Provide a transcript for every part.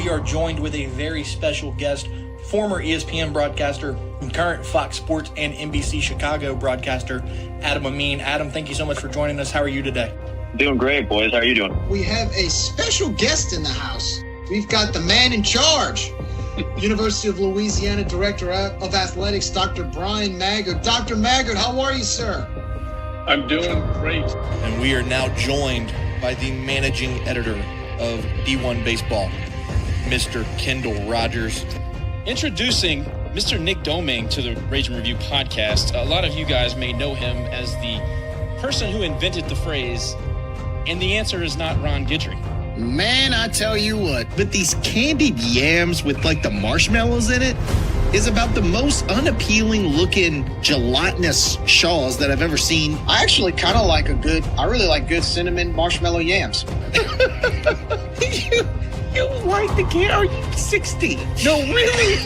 we are joined with a very special guest, former ESPN broadcaster and current Fox Sports and NBC Chicago broadcaster, Adam Amin. Adam, thank you so much for joining us. How are you today? Doing great, boys. How are you doing? We have a special guest in the house. We've got the man in charge, University of Louisiana Director of Athletics, Dr. Brian Maggard. Dr. Maggard, how are you, sir? I'm doing great. And we are now joined by the managing editor of D1 Baseball, Mr. Kendall Rogers. Introducing Mr. Nick Domingue to the Rage and Review podcast. A lot of you guys may know him as the person who invented the phrase, and the answer is not Ron Guidry. Man, I tell you what, but these candied yams with like the marshmallows in it is about the most unappealing looking gelatinous shaws that I've ever seen. I actually kind of like I really like good cinnamon marshmallow yams. You like the can? Are you 60? No, really?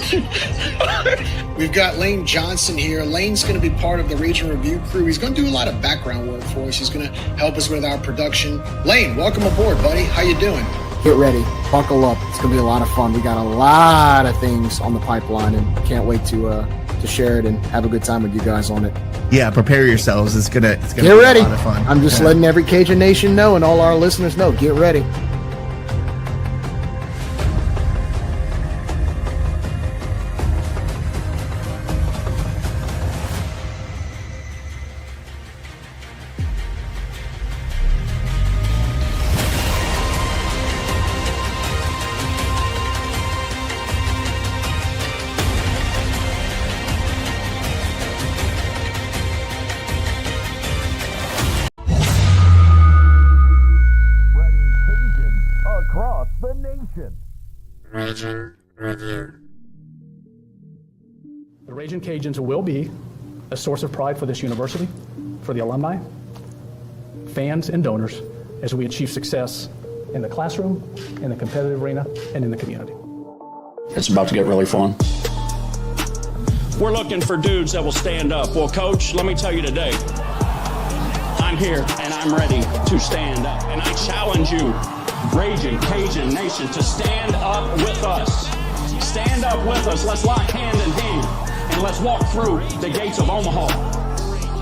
We've got Lane Johnson here. Lane's going to be part of the Region Review crew. He's going to do a lot of background work for us. He's going to help us with our production. Lane, welcome aboard, buddy. How you doing? Get ready. Buckle up. It's going to be a lot of fun. We got a lot of things on the pipeline, and can't wait to share it and have a good time with you guys on it. Yeah, prepare yourselves. It's gonna get be ready. A lot of fun. I'm just letting every Cajun Nation know and all our listeners know. Get ready. The Ragin' Cajuns will be a source of pride for this university, for the alumni, fans, and donors as we achieve success in the classroom, in the competitive arena, and in the community. It's about to get really fun. We're looking for dudes that will stand up. Well, Coach, let me tell you today, I'm here and I'm ready to stand up. And I challenge you, Ragin' Cajun Nation, to stand up with us. Stand up with us. Let's lock hand in hand and let's walk through the gates of Omaha.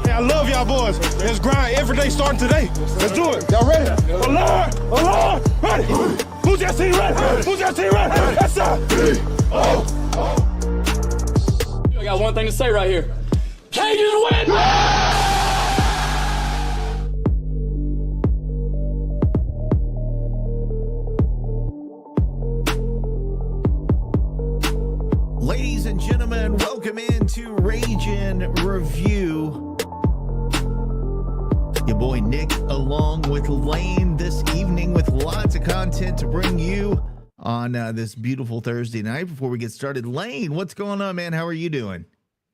Hey, I love y'all boys. Let's grind every day starting today. Let's do it. Y'all ready? Alert! Alert! Ready! Who's that team ready? Who's that team ready? That's up! I got one thing to say right here. Cajuns win! Ladies and gentlemen, welcome into Ragin' Review. Your boy Nick along with Lane this evening with lots of content to bring you on this beautiful Thursday night. Before we get started, Lane, what's going on, man? How are you doing?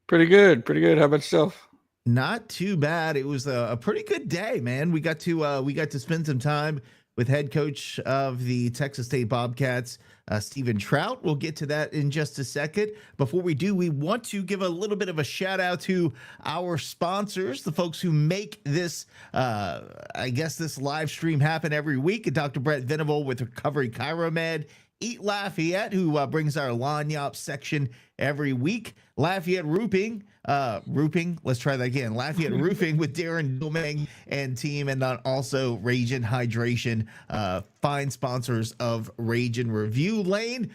Pretty good. How about yourself? Not too bad. It was a pretty good day, man. We got to spend some time with head coach of the Texas State Bobcats, Stephen Trout. We'll get to that in just a second. Before we do, we want to give a little bit of a shout out to our sponsors, the folks who make this, this live stream happen every week. Dr. Brett Venable with Recovery Chiromed, Eat Lafayette, who brings our Lanyap section every week. Lafayette Roofing, let's try that again. Lafayette Roofing with Darren Domingue and team, and also Ragin' Hydration, fine sponsors of Ragin' Review. Lane,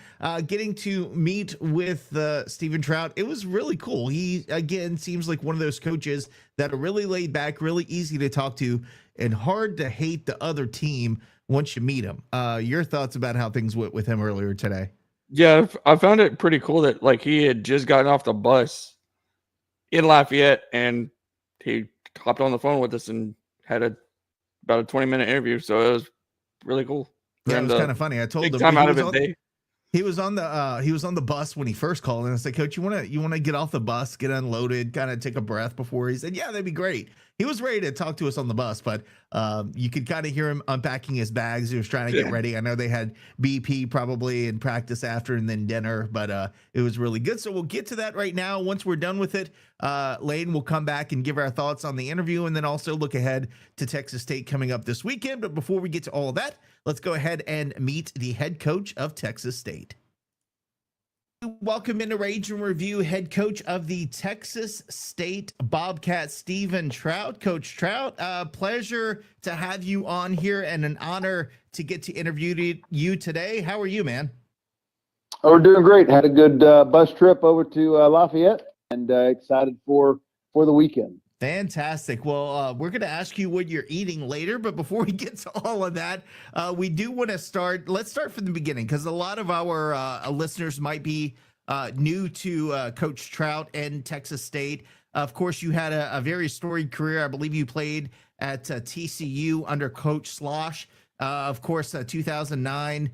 getting to meet with Stephen Trout, it was really cool. He, again, seems like one of those coaches that are really laid back, really easy to talk to, and hard to hate the other team once you meet him. Your thoughts about how things went with him earlier today? Yeah, I found it pretty cool that like he had just gotten off the bus in Lafayette and he hopped on the phone with us and had about a 20-minute interview. So it was really cool. Yeah, it was kind of funny. I told him he was on the bus when he first called, and I said, Coach, you want to get off the bus, get unloaded, kind of take a breath before? He said, yeah, that'd be great. he was ready to talk to us on the bus, but you could kind of hear him unpacking his bags. He was trying to get ready. I know they had BP probably in practice after and then dinner, but it was really good. So we'll get to that right now. Once we're done with it, Lane will come back and give our thoughts on the interview and then also look ahead to Texas State coming up this weekend. But before we get to all of that, let's go ahead and meet the head coach of Texas State. Welcome into Rage and Review, head coach of the Texas State Bobcats, Stephen Trout. Coach Trout, pleasure to have you on here and an honor to get to interview you today. How are you, man? Oh, we're doing great. Had a good bus trip over to Lafayette and excited for the weekend. Fantastic. Well, we're going to ask you what you're eating later, but before we get to all of that, we do want to start. Let's start from the beginning because a lot of our listeners might be new to Coach Trout and Texas State. Of course, you had a very storied career. I believe you played at TCU under Coach Slosh. Of course, 2009,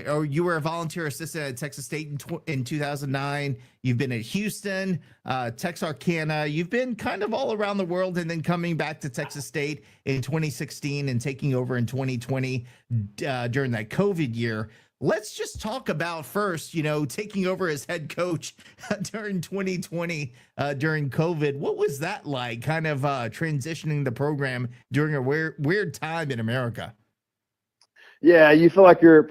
or you were a volunteer assistant at Texas State in 2009. You've been at Houston, Texarkana. You've been kind of all around the world and then coming back to Texas State in 2016 and taking over in 2020 during that COVID year. Let's just talk about first, taking over as head coach during 2020 during COVID. What was that like, kind of transitioning the program during a weird time in America? Yeah, you feel like you're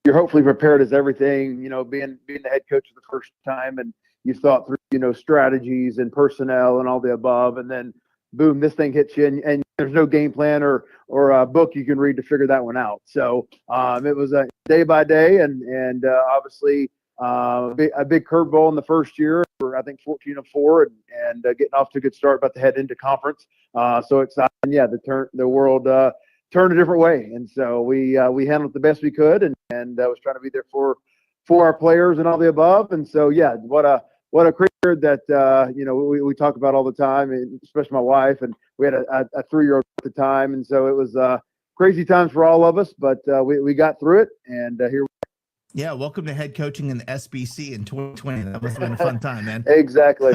hopefully prepared as everything, being the head coach for the first time, and you thought through, strategies and personnel and all the above, and then boom, this thing hits you, and there's no game plan or a book you can read to figure that one out. So it was a day by day, and obviously a big curveball in the first year. I think 14-4 and getting off to a good start, about to head into conference. So exciting, yeah. The world turned a different way, and so we handled it the best we could, and was trying to be there for our players and all the above. And so yeah, what a career that we talk about all the time, and especially my wife, and we had a 3-year-old at the time, and so it was crazy times for all of us, but we got through it, and here we are. Yeah, welcome to head coaching in the SBC in 2020. That must have been a fun time, man. Exactly.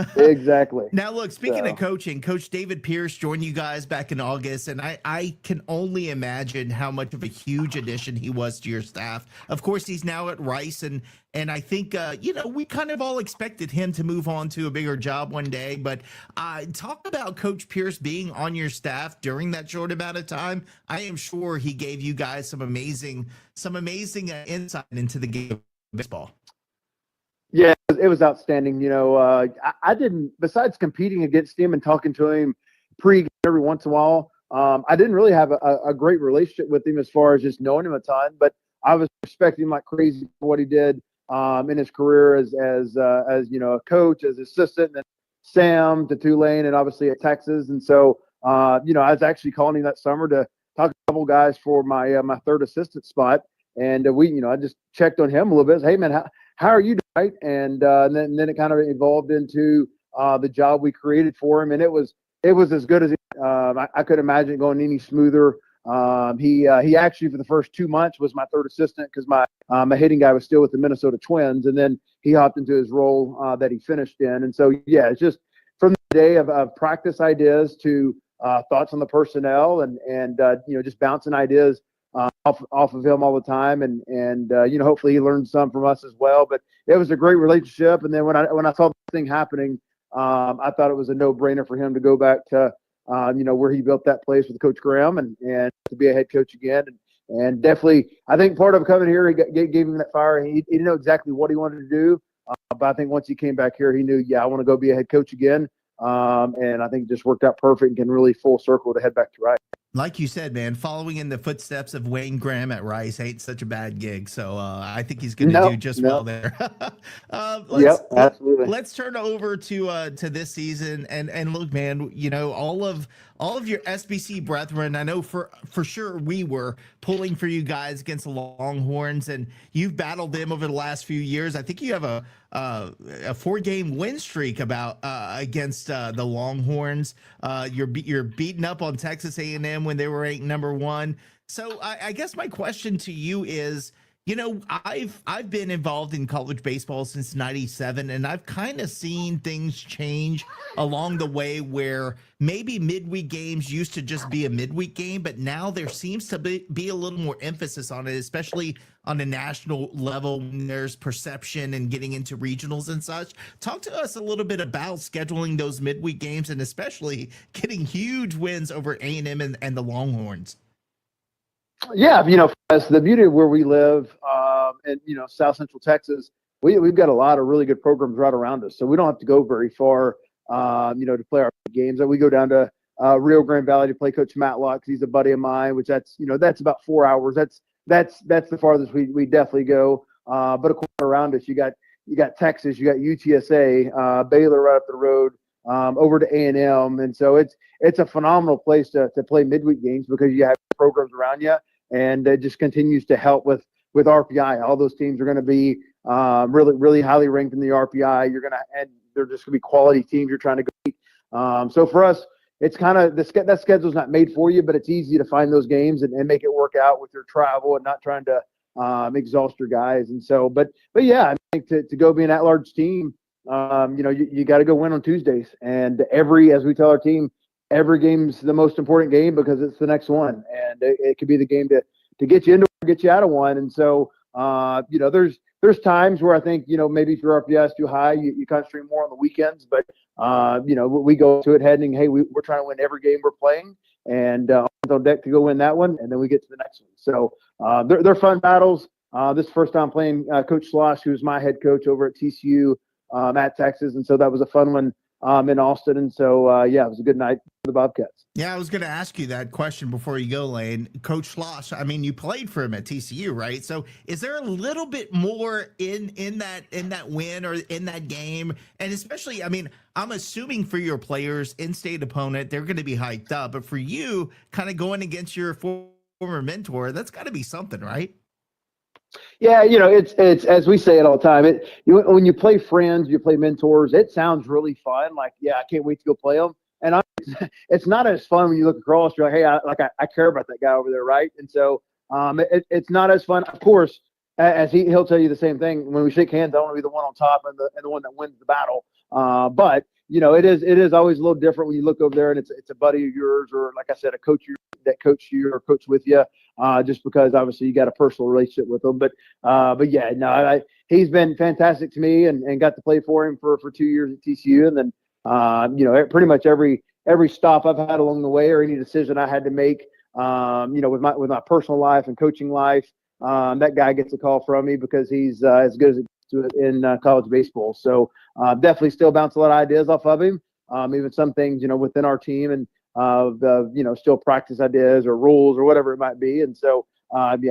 Now, look, speaking of coaching, Coach David Pierce joined you guys back in August, and I can only imagine how much of a huge addition he was to your staff. Of course, he's now at Rice, and I think, we kind of all expected him to move on to a bigger job one day. But talk about Coach Pierce being on your staff during that short amount of time. I am sure he gave you guys some amazing insight into the game of baseball. Yeah, it was outstanding. I didn't, besides competing against him and talking to him pre every once in a while, I didn't really have a great relationship with him as far as just knowing him a ton. But I was respecting him like crazy for what he did in his career as a coach, as assistant, and Sam to Tulane, and obviously at Texas. And so I was actually calling him that summer to talk to a couple guys for my third assistant spot, and I just checked on him a little bit. Hey man, how are you doing? Right? And then it kind of evolved into the job we created for him, and it was as good as I could imagine going any smoother. He actually for the first 2 months was my third assistant because my hitting guy was still with the Minnesota Twins, and then he hopped into his role that he finished in. And so yeah, it's just from the day of practice ideas to thoughts on the personnel, and just bouncing ideas off of him all the time, and hopefully he learned some from us as well. But it was a great relationship. And then when I saw this thing happening, I thought it was a no-brainer for him to go back to where he built that place with Coach Graham, and to be a head coach again. And definitely, I think part of coming here, he gave him that fire. He didn't know exactly what he wanted to do, but I think once he came back here, he knew, I want to go be a head coach again. And I think it just worked out perfect and can really full circle to head back to Rice. Like you said, man, following in the footsteps of Wayne Graham at Rice ain't such a bad gig. So I think he's going to do just well there. Yep, absolutely. Let's turn over to this season and look, man. All of your SBC brethren. I know for sure we were pulling for you guys against the Longhorns, and you've battled them over the last few years. I think you have a 4-game win streak against the Longhorns. You're beating up on Texas A&M when they were ranked number 1. So I guess my question to you is, You know, I've been involved in college baseball since '97, and I've kind of seen things change along the way where maybe midweek games used to just be a midweek game, but now there seems to be a little more emphasis on it, especially on a national level when there's perception and getting into regionals and such. Talk to us a little bit about scheduling those midweek games and especially getting huge wins over A&M and the Longhorns. Yeah, as the beauty of where we live, in South Central Texas, we've got a lot of really good programs right around us, so we don't have to go very far, to play our games. And we go down to Rio Grande Valley to play Coach Matlock, 'cause he's a buddy of mine, which that's about 4 hours. That's the farthest we definitely go. But of course around us, you got Texas, you got UTSA, Baylor right up the road, over to A&M, and so it's a phenomenal place to play midweek games because you have programs around you. And it just continues to help with RPI. All those teams are going to be really, really highly ranked in the RPI. And they're just going to be quality teams you're trying to beat. So for us, it's kind of that schedule's not made for you, but it's easy to find those games and make it work out with your travel and not trying to exhaust your guys. And so, but yeah, I think to go be an at-large team, you got to go win on Tuesdays. And as we tell our team, every game's the most important game because it's the next one, and it could be the game to get you into or get you out of one. And so, there's times where I think, maybe if your RPI is too high, you concentrate more on the weekends. But, we go to it heading, hey, we're trying to win every game we're playing, and on deck to go win that one, and then we get to the next one. So they're fun battles. This first time playing Coach Slosh, who's my head coach over at TCU at Texas, and so that was a fun one. In Austin. And so, it was a good night for the Bobcats. Yeah, I was going to ask you that question before you go, Lane. Coach Schloss, I mean, you played for him at TCU, right? So is there a little bit more in that win or in that game? And especially, I mean, I'm assuming for your players, in-state opponent, they're going to be hyped up. But for you, kind of going against your former mentor, that's got to be something, right? Yeah, it's as we say it all the time. When you play friends, you play mentors. It sounds really fun. Like, yeah, I can't wait to go play them. And it's not as fun when you look across. You're like, hey, I care about that guy over there, right? And so it's not as fun. Of course, as he'll tell you the same thing. When we shake hands, I want to be the one on top and the one that wins the battle. But it is always a little different when you look over there and it's a buddy of yours, or like I said, a coach that coached you or coached with you. Just because obviously you got a personal relationship with him, but yeah, no, he's been fantastic to me and got to play for him for 2 years at TCU, and then pretty much every stop I've had along the way or any decision I had to make, with my personal life and coaching life, that guy gets a call from me because he's as good as it gets to it in college baseball. So definitely still bounce a lot of ideas off of him, even some things within our team and. Still practice ideas or rules or whatever it might be. And so,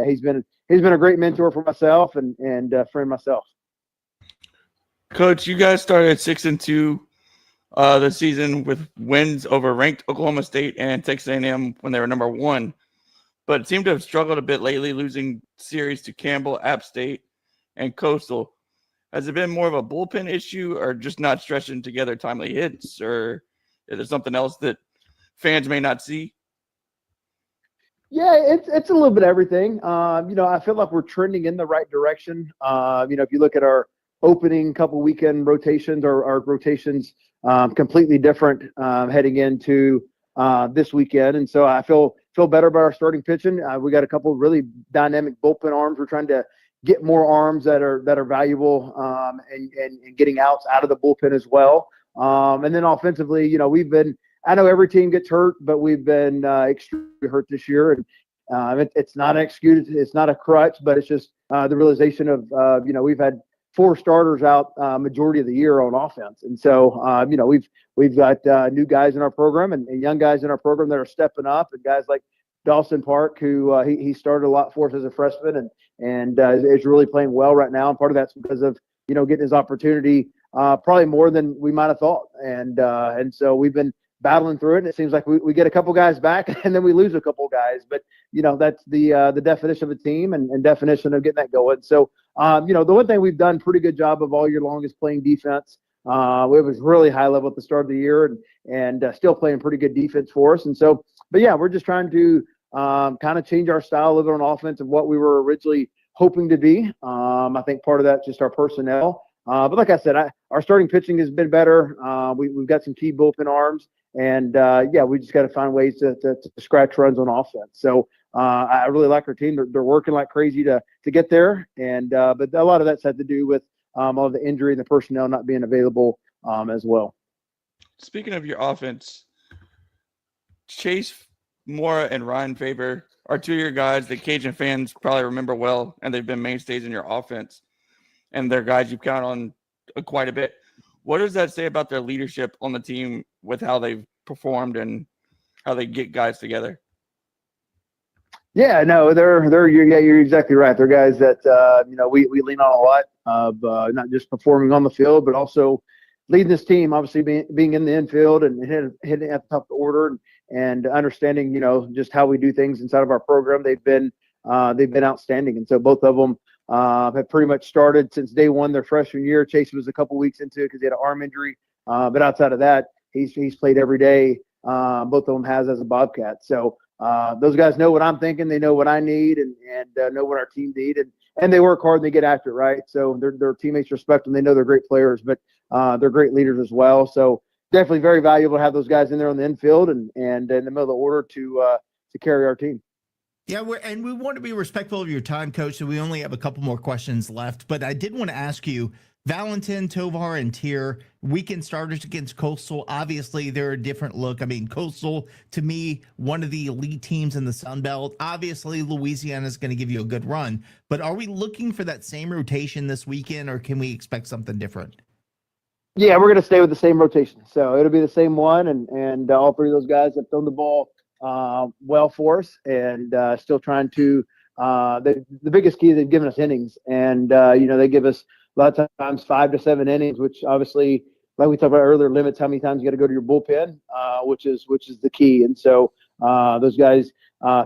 he's been a great mentor for myself and friend myself. Coach, you guys started 6-2 the season with wins over ranked Oklahoma State and Texas A&M when they were number 1, but seemed to have struggled a bit lately, losing series to Campbell, App State, and Coastal. Has it been more of a bullpen issue or just not stretching together timely hits, or is there something else that fans may not see? Yeah, it's a little bit of everything. I feel like we're trending in the right direction. If you look at our opening couple weekend rotations, or our rotations completely different heading into this weekend, and so I feel better about our starting pitching. We got a couple really dynamic bullpen arms. We're trying to get more arms that are valuable and getting outs out of the bullpen as well. And then offensively, we've been. I know every team gets hurt, but we've been extremely hurt this year, and it's not an excuse, it's not a crutch, but it's just the realization of we've had 4 starters out majority of the year on offense, and so we've got new guys in our program and young guys in our program that are stepping up, and guys like Dawson Park, who he started a lot for us as a freshman and is really playing well right now, and part of that's because of getting his opportunity probably more than we might have thought, and so we've been battling through it, and it seems like we get a couple guys back and then we lose a couple guys, but that's the definition of a team and definition of getting that going. So the one thing we've done pretty good job of all year long is playing defense. We was really high level at the start of the year and still playing pretty good defense for us, and so but yeah, we're just trying to kind of change our style a little on offense of what we were originally hoping to be. I think part of that's just our personnel. But like I said, our starting pitching has been better. We've got some key bullpen arms, and we just got to find ways to scratch runs on offense. So I really like our team. They're working like crazy to get there, and but a lot of that's had to do with all the injury and the personnel not being available as well. Speaking of your offense, Chase Mora and Ryan Faber are two of your guys that Cajun fans probably remember well, and they've been mainstays in your offense. And they're guys you count on quite a bit. What does that say about their leadership on the team with how they've performed and how they get guys together? Yeah, no, you're exactly right. They're guys that we lean on a lot of not just performing on the field, but also leading this team. Obviously, being in the infield and hitting at the top of the order and understanding just how we do things inside of our program. They've been outstanding, and so both of them have pretty much started since day one their freshman year. Chase was a couple weeks into it because he had an arm injury, but outside of that, he's played every day. Both of them has as a Bobcat. So those guys know what I'm thinking. They know what I need and know what our team need, and they work hard and they get after it, right? So their teammates respect them. They know they're great players, but they're great leaders as well. So definitely very valuable to have those guys in there on the infield and in the middle of the order to carry our team. Yeah, we want to be respectful of your time, Coach, so we only have a couple more questions left. But I did want to ask you, Valentin, Tovar, and Tier, weekend starters against Coastal. Obviously, they're a different look. I mean, Coastal, to me, one of the elite teams in the Sun Belt. Obviously, Louisiana is going to give you a good run. But are we looking for that same rotation this weekend, or can we expect something different? Yeah, we're going to stay with the same rotation. So it'll be the same one, and all three of those guys have thrown the ball well for us, and still trying to the biggest key is they've given us innings, and they give us a lot of times 5 to 7 innings, which obviously, like we talked about earlier, limits how many times you got to go to your bullpen, which is the key. And so those guys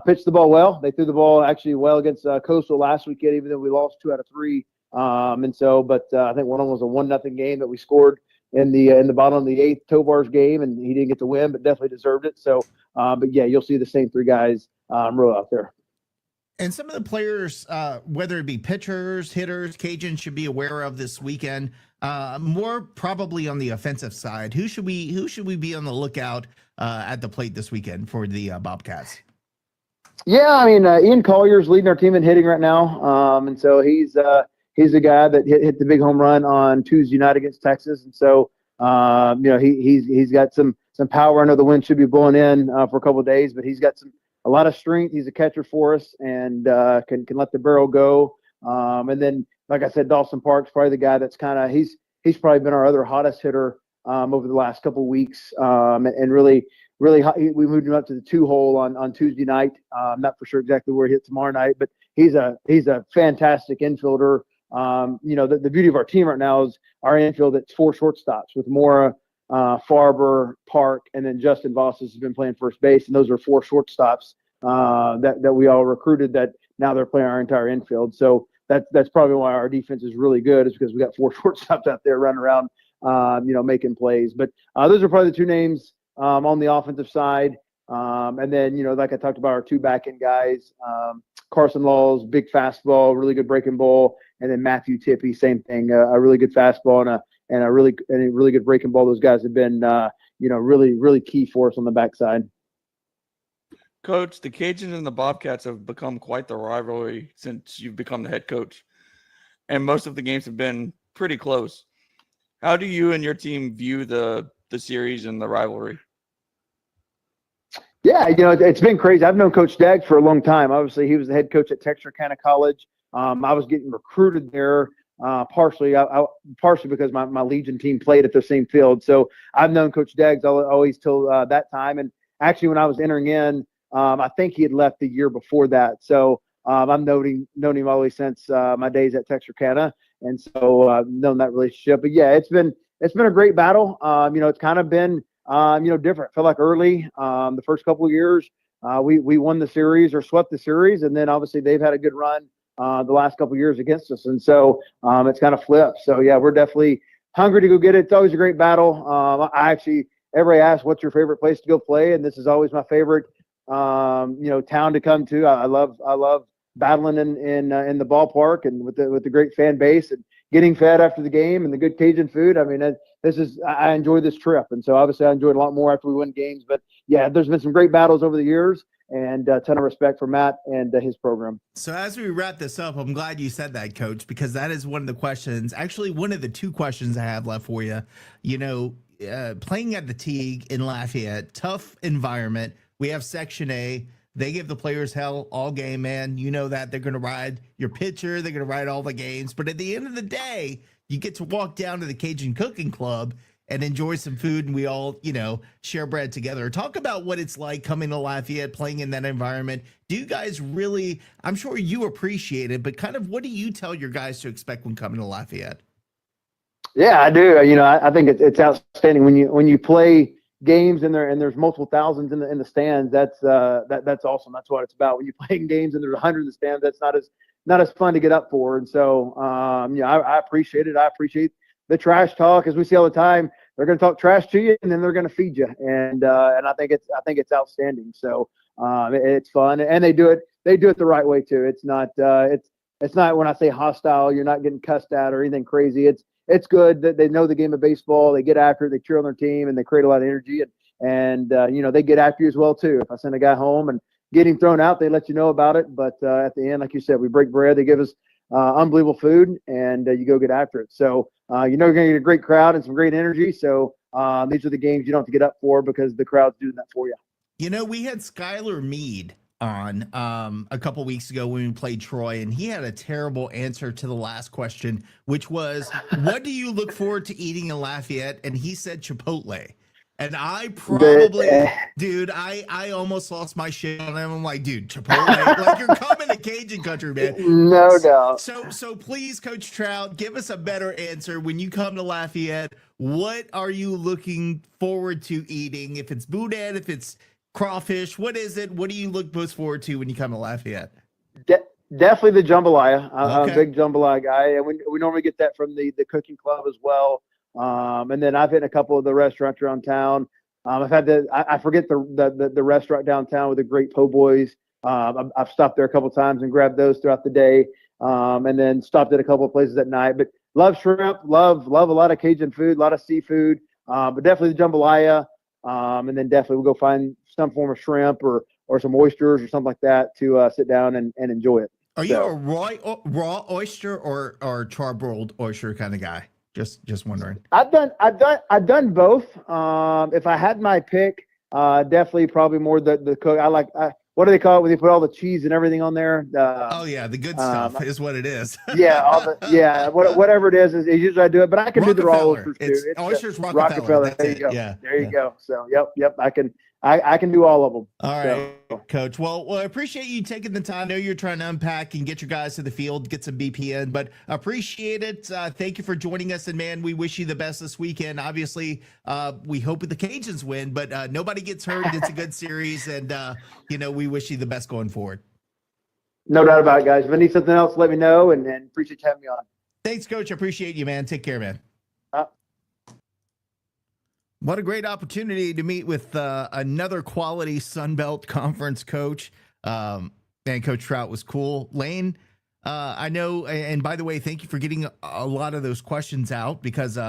pitched the ball well. They threw the ball actually well against Coastal last weekend, even though we lost 2 out of 3. And so, but I think one of them was a 1-0 game that we scored in the bottom of the 8th, Tovar's game, and he didn't get to win, but definitely deserved it. So, but yeah, you'll see the same 3 guys row out there. And some of the players, whether it be pitchers, hitters, Cajuns should be aware of this weekend. More probably on the offensive side. Who should we be on the lookout at the plate this weekend for the Bobcats? Yeah, I mean, Ian Collier's leading our team in hitting right now, and so he's the guy that hit the big home run on Tuesday night against Texas, and so he's got some power. I know the wind should be blowing in for a couple of days, but he's got a lot of strength. He's a catcher for us and can let the barrel go. And then, like I said, Dawson Park's probably the guy that's kind of he's probably been our other hottest hitter over the last couple of weeks, and really hot. We moved him up to the 2-hole on Tuesday night. I'm not for sure exactly where he hit tomorrow night, but he's a fantastic infielder. The beauty of our team right now is our infield. It's 4 shortstops with Mora, Farber, Park, and then Justin Voss has been playing first base, and those are 4 shortstops that we all recruited that now they're playing our entire infield. So that's probably why our defense is really good, is because we got 4 shortstops out there running around, making plays. But those are probably the 2 names on the offensive side. And then, like I talked about, our 2 back-end guys, Carson Laws, big fastball, really good breaking ball, and then Matthew Tippy, same thing, a really good fastball and a really good breaking ball. Those guys have been, really key for us on the backside. Coach, the Cajuns and the Bobcats have become quite the rivalry since you've become the head coach, and most of the games have been pretty close. How do you and your team view the series and the rivalry? Yeah, it's been crazy. I've known Coach Daggs for a long time. Obviously, he was the head coach at Texarkana College. I was getting recruited there partially because my Legion team played at the same field. So I've known Coach Daggs always till that time. And actually, when I was entering in, I think he had left the year before that. So I've known him always since my days at Texarkana, and so I've known that relationship. But yeah, it's been a great battle. It's kind of been different. Felt like early the first couple of years we won the series or swept the series, and then obviously they've had a good run the last couple of years against us, and so it's kind of flipped. So yeah, we're definitely hungry to go get it. It's always a great battle. Everybody asks, what's your favorite place to go play, and this is always my favorite town to come to. I love battling in the ballpark and with the great fan base and getting fed after the game and the good Cajun food. I mean, I enjoy this trip. And so obviously I enjoyed a lot more after we win games, but yeah, there's been some great battles over the years and a ton of respect for Matt and his program. So as we wrap this up, I'm glad you said that, Coach, because that is one of the questions, actually one of the two questions I have left for you. You know, playing at the Teague in Lafayette, tough environment. We have Section A. They give the players hell all game, man. You know that. They're going to ride your pitcher. They're going to ride all the games. But at the end of the day, you get to walk down to the Cajun Cooking Club and enjoy some food, and we all, you know, share bread together. Talk about what it's like coming to Lafayette, playing in that environment. Do you guys really, I'm sure you appreciate it, but kind of what do you tell your guys to expect when coming to Lafayette? Yeah, I do. You know, I think it's outstanding when you play games and there's multiple thousands in the stands. That's awesome. That's what it's about. When you're playing games and there's 100 in the stands, that's not as fun to get up for. And so, I appreciate it. I appreciate the trash talk, as we see all the time. They're going to talk trash to you, and then they're going to feed you. And I think it's outstanding. So it's fun, and they do it the right way too. It's not when I say hostile, you're not getting cussed at or anything crazy. It's good that they know the game of baseball. They get after it. They cheer on their team, and they create a lot of energy. And they get after you as well too. If I send a guy home and get him thrown out, they let you know about it. But at the end, like you said, we break bread. They give us unbelievable food, and you go get after it. So you're going to get a great crowd and some great energy. So these are the games you don't have to get up for because the crowd's doing that for you. You know, we had Skylar Mead on a couple weeks ago when we played Troy, and he had a terrible answer to the last question, which was, what do you look forward to eating in Lafayette? And he said Chipotle. And I probably, dude, I almost lost my shit on him. I'm like, dude, Chipotle, like you're coming to Cajun country, man. No doubt. So please, Coach Trout, give us a better answer. When you come to Lafayette, what are you looking forward to eating? If it's boudin, if it's crawfish, what is it? What do you look most forward to when you come to Lafayette? Definitely the jambalaya. I'm Okay. a big jambalaya guy, and we normally get that from the cooking club as well. And then I've hit a couple of the restaurants around town. I've had I forget the restaurant downtown with the great po' boys. I've stopped there a couple of times and grabbed those throughout the day. And then stopped at a couple of places at night. But love shrimp, love a lot of Cajun food, a lot of seafood. But definitely the jambalaya. And then definitely we'll go find some form of shrimp or some oysters or something like that to sit down and enjoy it. Are you a raw oyster or charbroiled oyster kind of guy? Just wondering. I've done both. If I had my pick, definitely probably more the cook. What do they call it when they put all the cheese and everything on there? The good stuff is what it is. Whatever it is usually I do it, but I can do the raw oysters too. It's oysters Rockefeller. There you go. Yeah. There you go. So yep. I can do all of them. All right, Coach. Well, I appreciate you taking the time. I know you're trying to unpack and get your guys to the field, get some BP in, but appreciate it. Thank you for joining us, and man, we wish you the best this weekend. Obviously, we hope the Cajuns win, but nobody gets hurt. It's a good series, and we wish you the best going forward. No doubt about it, guys. If I need something else, let me know, and appreciate you having me on. Thanks, Coach. I appreciate you, man. Take care, man. What a great opportunity to meet with another quality Sun Belt Conference coach. And Coach Trout was cool. Lane, I know, and by the way, thank you for getting a lot of those questions out because,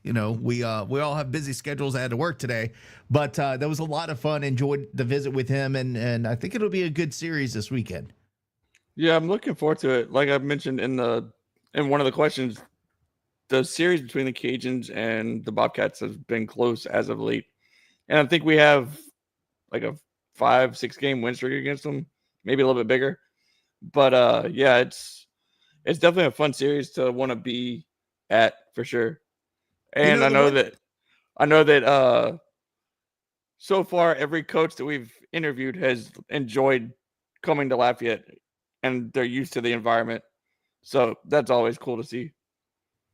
we all have busy schedules. I had to work today, but that was a lot of fun. Enjoyed the visit with him, and I think it'll be a good series this weekend. Yeah, I'm looking forward to it. Like I mentioned in one of the questions, the series between the Cajuns and the Bobcats has been close as of late. And I think we have like a 5-6 game win streak against them, maybe a little bit bigger. But it's definitely a fun series to want to be at for sure. And I know that so far every coach that we've interviewed has enjoyed coming to Lafayette and they're used to the environment. So that's always cool to see.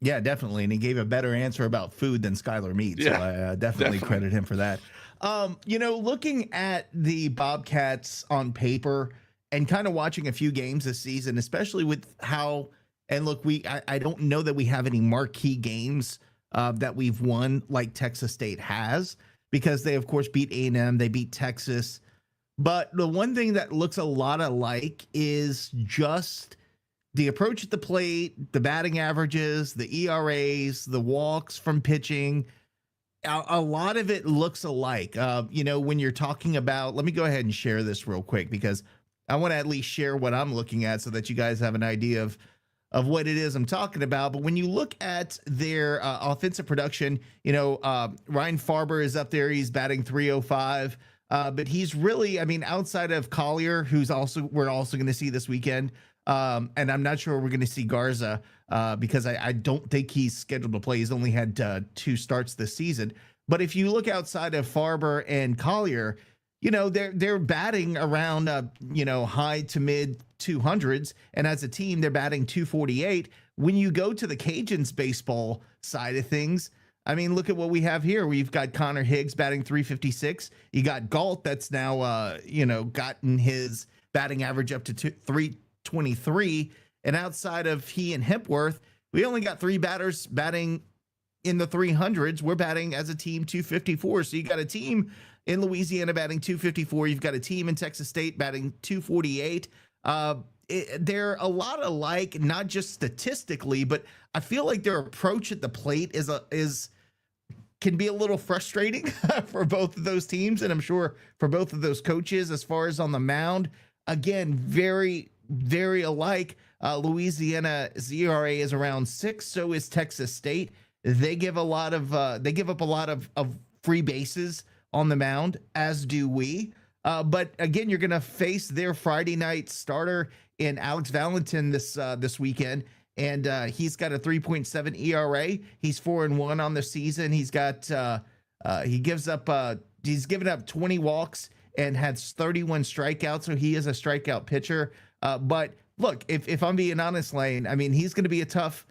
Yeah, definitely. And he gave a better answer about food than Skylar Mead. Yeah, so I definitely credit him for that. Looking at the Bobcats on paper and kind of watching a few games this season, especially with how, and look, I don't know that we have any marquee games that we've won like Texas State has, because they, of course, beat A&M, they beat Texas. But the one thing that looks a lot alike is just the approach at the plate, the batting averages, the ERAs, the walks from pitching. A lot of it looks alike. When you're talking about, let me go ahead and share this real quick because I want to at least share what I'm looking at so that you guys have an idea of what it is I'm talking about. But when you look at their offensive production, Ryan Farber is up there. He's batting 305. But he's really, outside of Collier, we're also going to see this weekend. And I'm not sure we're going to see Garza because I don't think he's scheduled to play. He's only had 2 starts this season. But if you look outside of Farber and Collier, they're batting around, high to mid 200s. And as a team, they're batting 248. When you go to the Cajuns baseball side of things, look at what we have here. We've got Connor Higgs batting 356. You got Galt that's now, gotten his batting average up to 323. And outside of he and Hempworth, we only got 3 batters batting in the 300s. We're batting as a team 254. So you got a team in Louisiana batting 254. You've got a team in Texas State batting 248. They're a lot alike, not just statistically, but I feel like their approach at the plate can be a little frustrating for both of those teams, and I'm sure for both of those coaches. As far as on the mound, again, very, very alike. Louisiana's ERA is around 6. So is Texas State. They give up a lot of free bases on the mound, as do we. But again, you're going to face their Friday night starter in Alex Valentin this weekend, and he's got a 3.7 ERA. He's 4-1 on the season. He's given up 20 walks and has 31 strikeouts, so he is a strikeout pitcher. But look, if I'm being honest, Lane, he's going to be a tough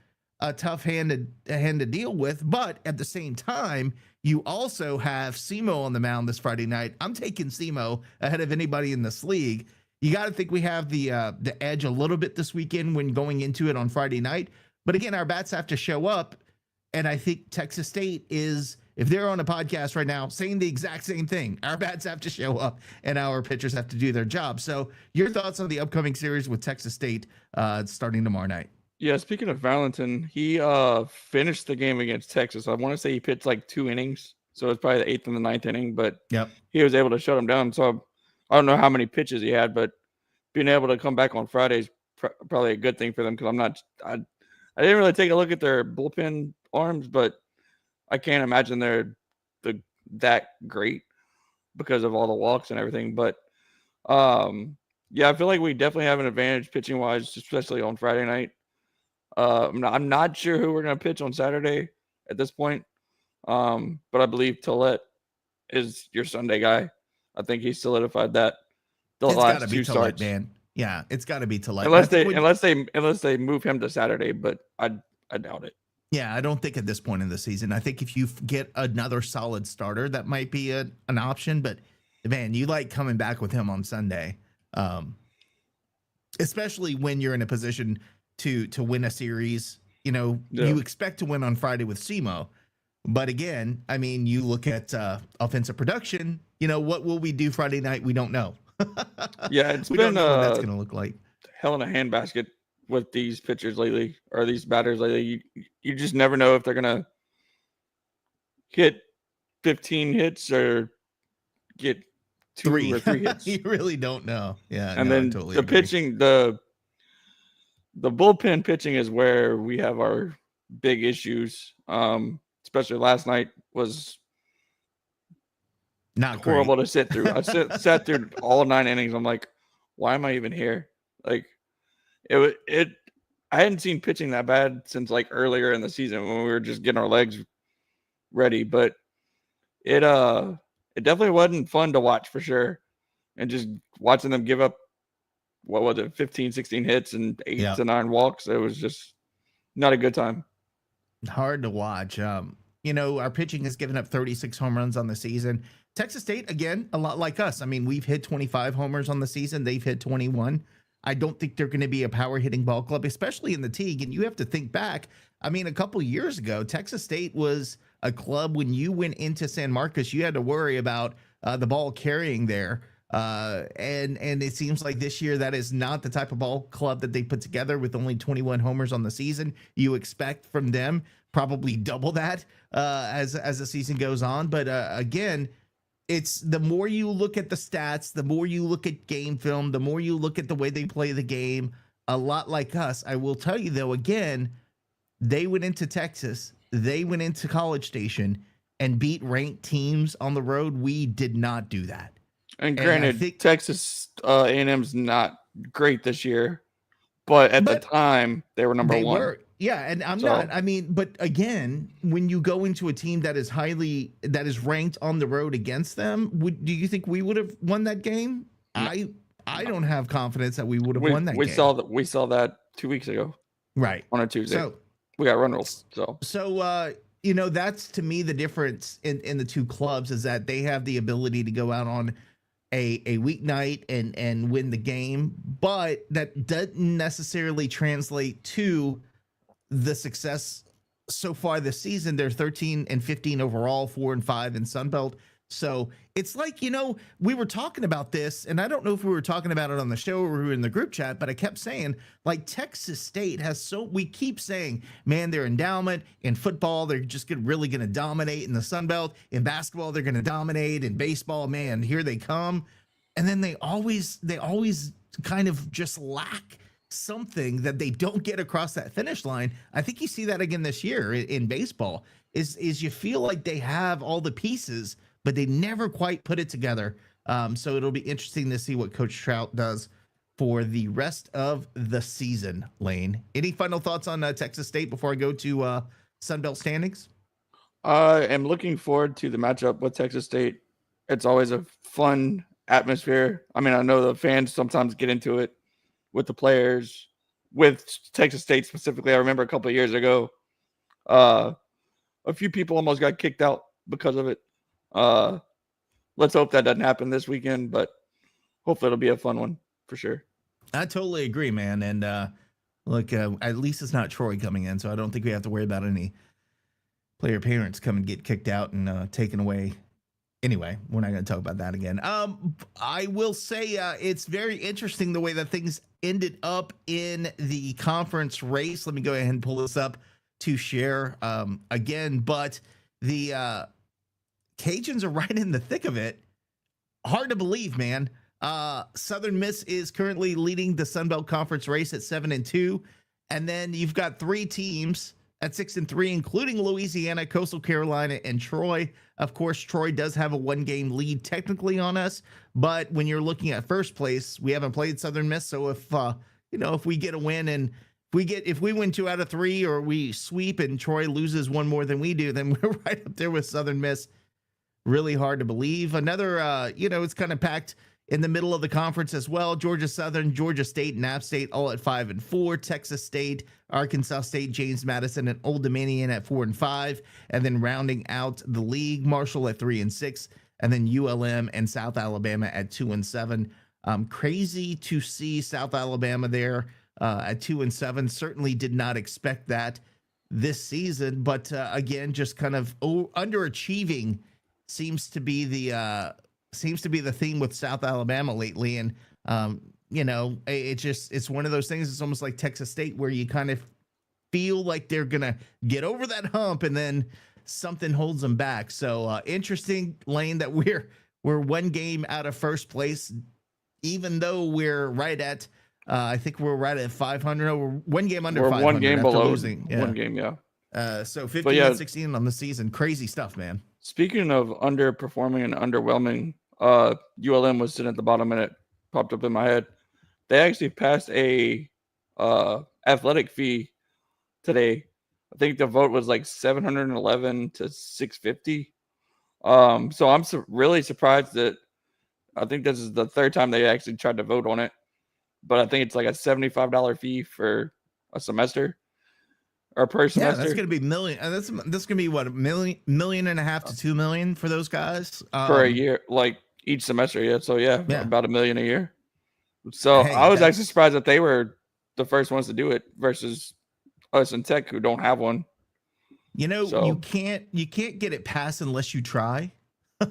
hand to deal with. But at the same time, you also have Simo on the mound this Friday night. I'm taking Simo ahead of anybody in this league. You got to think we have the edge a little bit this weekend when going into it on Friday night. But again, our bats have to show up. And I think Texas State is, if they're on a podcast right now, saying the exact same thing. Our bats have to show up and our pitchers have to do their job. So your thoughts on the upcoming series with Texas State starting tomorrow night? Yeah, speaking of Valentin, he finished the game against Texas. I want to say he pitched like 2 innings. So it's probably the 8th and the 9th inning. But he was able to shut him down. So I don't know how many pitches he had, but being able to come back on Friday is probably a good thing for them because I didn't really take a look at their bullpen arms, but I can't imagine they're that great because of all the walks and everything. But I feel like we definitely have an advantage pitching wise, especially on Friday night. I'm not sure who we're going to pitch on Saturday at this point, but I believe Tillett is your Sunday guy. I think he solidified that. It's got to be Tillett, man. Yeah, it's got to be Tillett. Unless they move him to Saturday, but I doubt it. Yeah, I don't think at this point in the season. I think if you get another solid starter, that might be an option. But man, you like coming back with him on Sunday, especially when you're in a position to win a series. You expect to win on Friday with Simo. But again, you look at offensive production. What will we do Friday night? We don't know. Yeah, it's we been don't know what that's going to look like. Hell in a handbasket with these pitchers lately, or these batters lately. You just never know if they're going to hit 15 hits or get 2 or 3 hits. You really don't know. Yeah. And then totally the agree. Pitching, the bullpen pitching is where we have our big issues. Especially last night was not horrible to sit through. I sat through all 9 innings. I'm like, why am I even here? Like I hadn't seen pitching that bad since like earlier in the season when we were just getting our legs ready. But it definitely wasn't fun to watch for sure. And just watching them give up, 15, 16 hits and 8 to 9 walks. It was just not a good time. Hard to watch. Our pitching has given up 36 home runs on the season. Texas State, again, a lot like us. We've hit 25 homers on the season. They've hit 21. I don't think they're going to be a power hitting ball club, especially in the Teague. And you have to think back. A couple years ago, Texas State was a club when you went into San Marcos, you had to worry about the ball carrying there. And it seems like this year that is not the type of ball club that they put together with only 21 homers on the season. You expect from them probably double that as the season goes on. But again, it's the more you look at the stats, the more you look at game film, the more you look at the way they play the game, a lot like us. I will tell you, though, again, they went into Texas, they went into College Station and beat ranked teams on the road. We did not do that. And granted, Texas A&M's not great this year, but at the time, they were number one. Yeah, and I mean, but again, when you go into a team that is ranked on the road against them, do you think we would have won that game? No. I don't have confidence that we would have won that game. We saw that 2 weeks ago. Right. On a Tuesday. So we got run rules. So that's to me the difference in the two clubs is that they have the ability to go out on a weeknight and win the game, but that doesn't necessarily translate to the success so far this season. They're 13-15 overall, 4-5 in Sunbelt. So it's like, we were talking about this, and I don't know if we were talking about it on the show or we were in the group chat, but I kept saying, like, Texas State we keep saying, man, their endowment in football, they're just really going to dominate in the Sunbelt. In basketball, they're going to dominate. In baseball, man, here they come. And then they always kind of just lack something that they don't get across that finish line. I think you see that again this year in baseball is you feel like they have all the pieces, but they never quite put it together. So it'll be interesting to see what Coach Trout does for the rest of the season. Lane, any final thoughts on Texas State before I go to Sunbelt standings? I am looking forward to the matchup with Texas State. It's always a fun atmosphere. I mean, I know the fans sometimes get into it with the players, with Texas State specifically. I remember a couple of years ago, a few people almost got kicked out because of it. Let's hope that doesn't happen this weekend, but hopefully it'll be a fun one for sure. I totally agree, man. And look, at least it's not Troy coming in, so I don't think we have to worry about any player parents come and get kicked out and taken away. Anyway, we're not going to talk about that again. I will say it's very interesting the way that things ended up in the conference race. Let me go ahead and pull this up to share again, but the Cajuns are right in the thick of it. Hard to believe, man. Southern Miss is currently leading the Sun Belt Conference race at 7-2. And then you've got three teams at 6-3, including Louisiana, Coastal Carolina, and Troy. Of course, Troy does have a one-game lead technically on us, but when you're looking at first place, we haven't played Southern Miss. So if we get a win and if we win 2 out of 3 or we sweep and Troy loses one more than we do, then we're right up there with Southern Miss. Really hard to believe. Another, it's kind of packed in the middle of the conference as well. Georgia Southern, Georgia State, and App State all at 5-4. Texas State, Arkansas State, James Madison, and Old Dominion at 4-5. And then rounding out the league, Marshall at 3-6. And then ULM and South Alabama at 2-7. Crazy to see South Alabama there at 2-7. Certainly did not expect that this season. But again, just kind of underachieving seems to be the theme with South Alabama lately. And, it's one of those things. It's almost like Texas State where you kind of feel like they're going to get over that hump and then something holds them back. So interesting, Lane, that we're one game out of first place, even though we're right at, I think we're right at 500. We're one game under 500. One game below losing. Yeah. One game. Yeah. So 15-16 on the season. Crazy stuff, man. Speaking of underperforming and underwhelming, ULM was sitting at the bottom and it popped up in my head. They actually passed a athletic fee today. I think the vote was like 711 to 650. So I'm really surprised that I think this is the third time they actually tried to vote on it. But I think it's like a $75 fee for a semester. Or per semester. Yeah, that's going to be million. That's going to be what, $1.5 million to $2 million for those guys for a year, like each semester. Yeah, so yeah. About $1 million a year. So I was actually surprised that they were the first ones to do it versus us in tech who don't have one. You can't get it passed unless you try.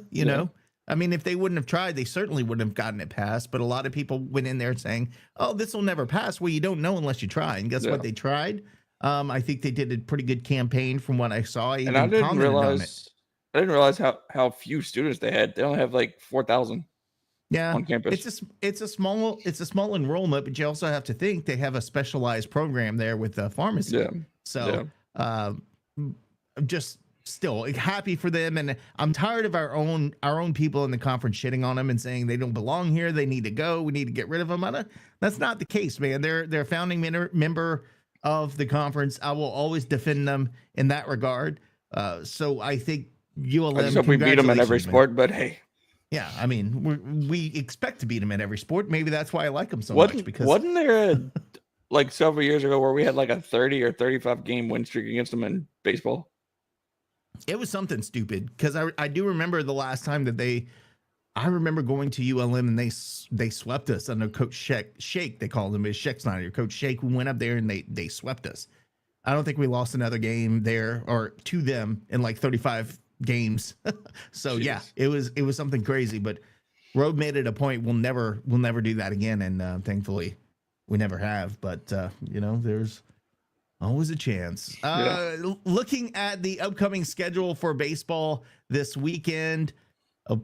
You know, I mean, if they wouldn't have tried, they certainly wouldn't have gotten it passed. But a lot of people went in there saying, "Oh, this will never pass." Well, you don't know unless you try. And guess what? They tried. I think they did a pretty good campaign from what I saw. And I didn't realize how few students they had. They only have like 4,000. Yeah, on campus. It's a small enrollment, but you also have to think they have a specialized program there with the pharmacy. Yeah. So just still happy for them, and I'm tired of our own people in the conference shitting on them and saying they don't belong here. They need to go. We need to get rid of them. That's not the case, man. They're a founding member of the conference. I will always defend them in that regard. So I think ULM. I just hope we beat them in every sport, but hey. Yeah, I mean, we expect to beat them in every sport. Maybe that's why I like them so much. Because wasn't there like several years ago where we had like a 30 or 35 game win streak against them in baseball? It was something stupid because I do remember the last time that I remember going to ULM and they swept us under Coach Shake. They called him Sheck Snyder. Coach Shake. We went up there and they swept us. I don't think we lost another game there or to them in like 35 games. So jeez. Yeah, it was something crazy, but Road made it a point. We'll never do that again. And thankfully we never have, but there's always a chance. Looking at the upcoming schedule for baseball this weekend,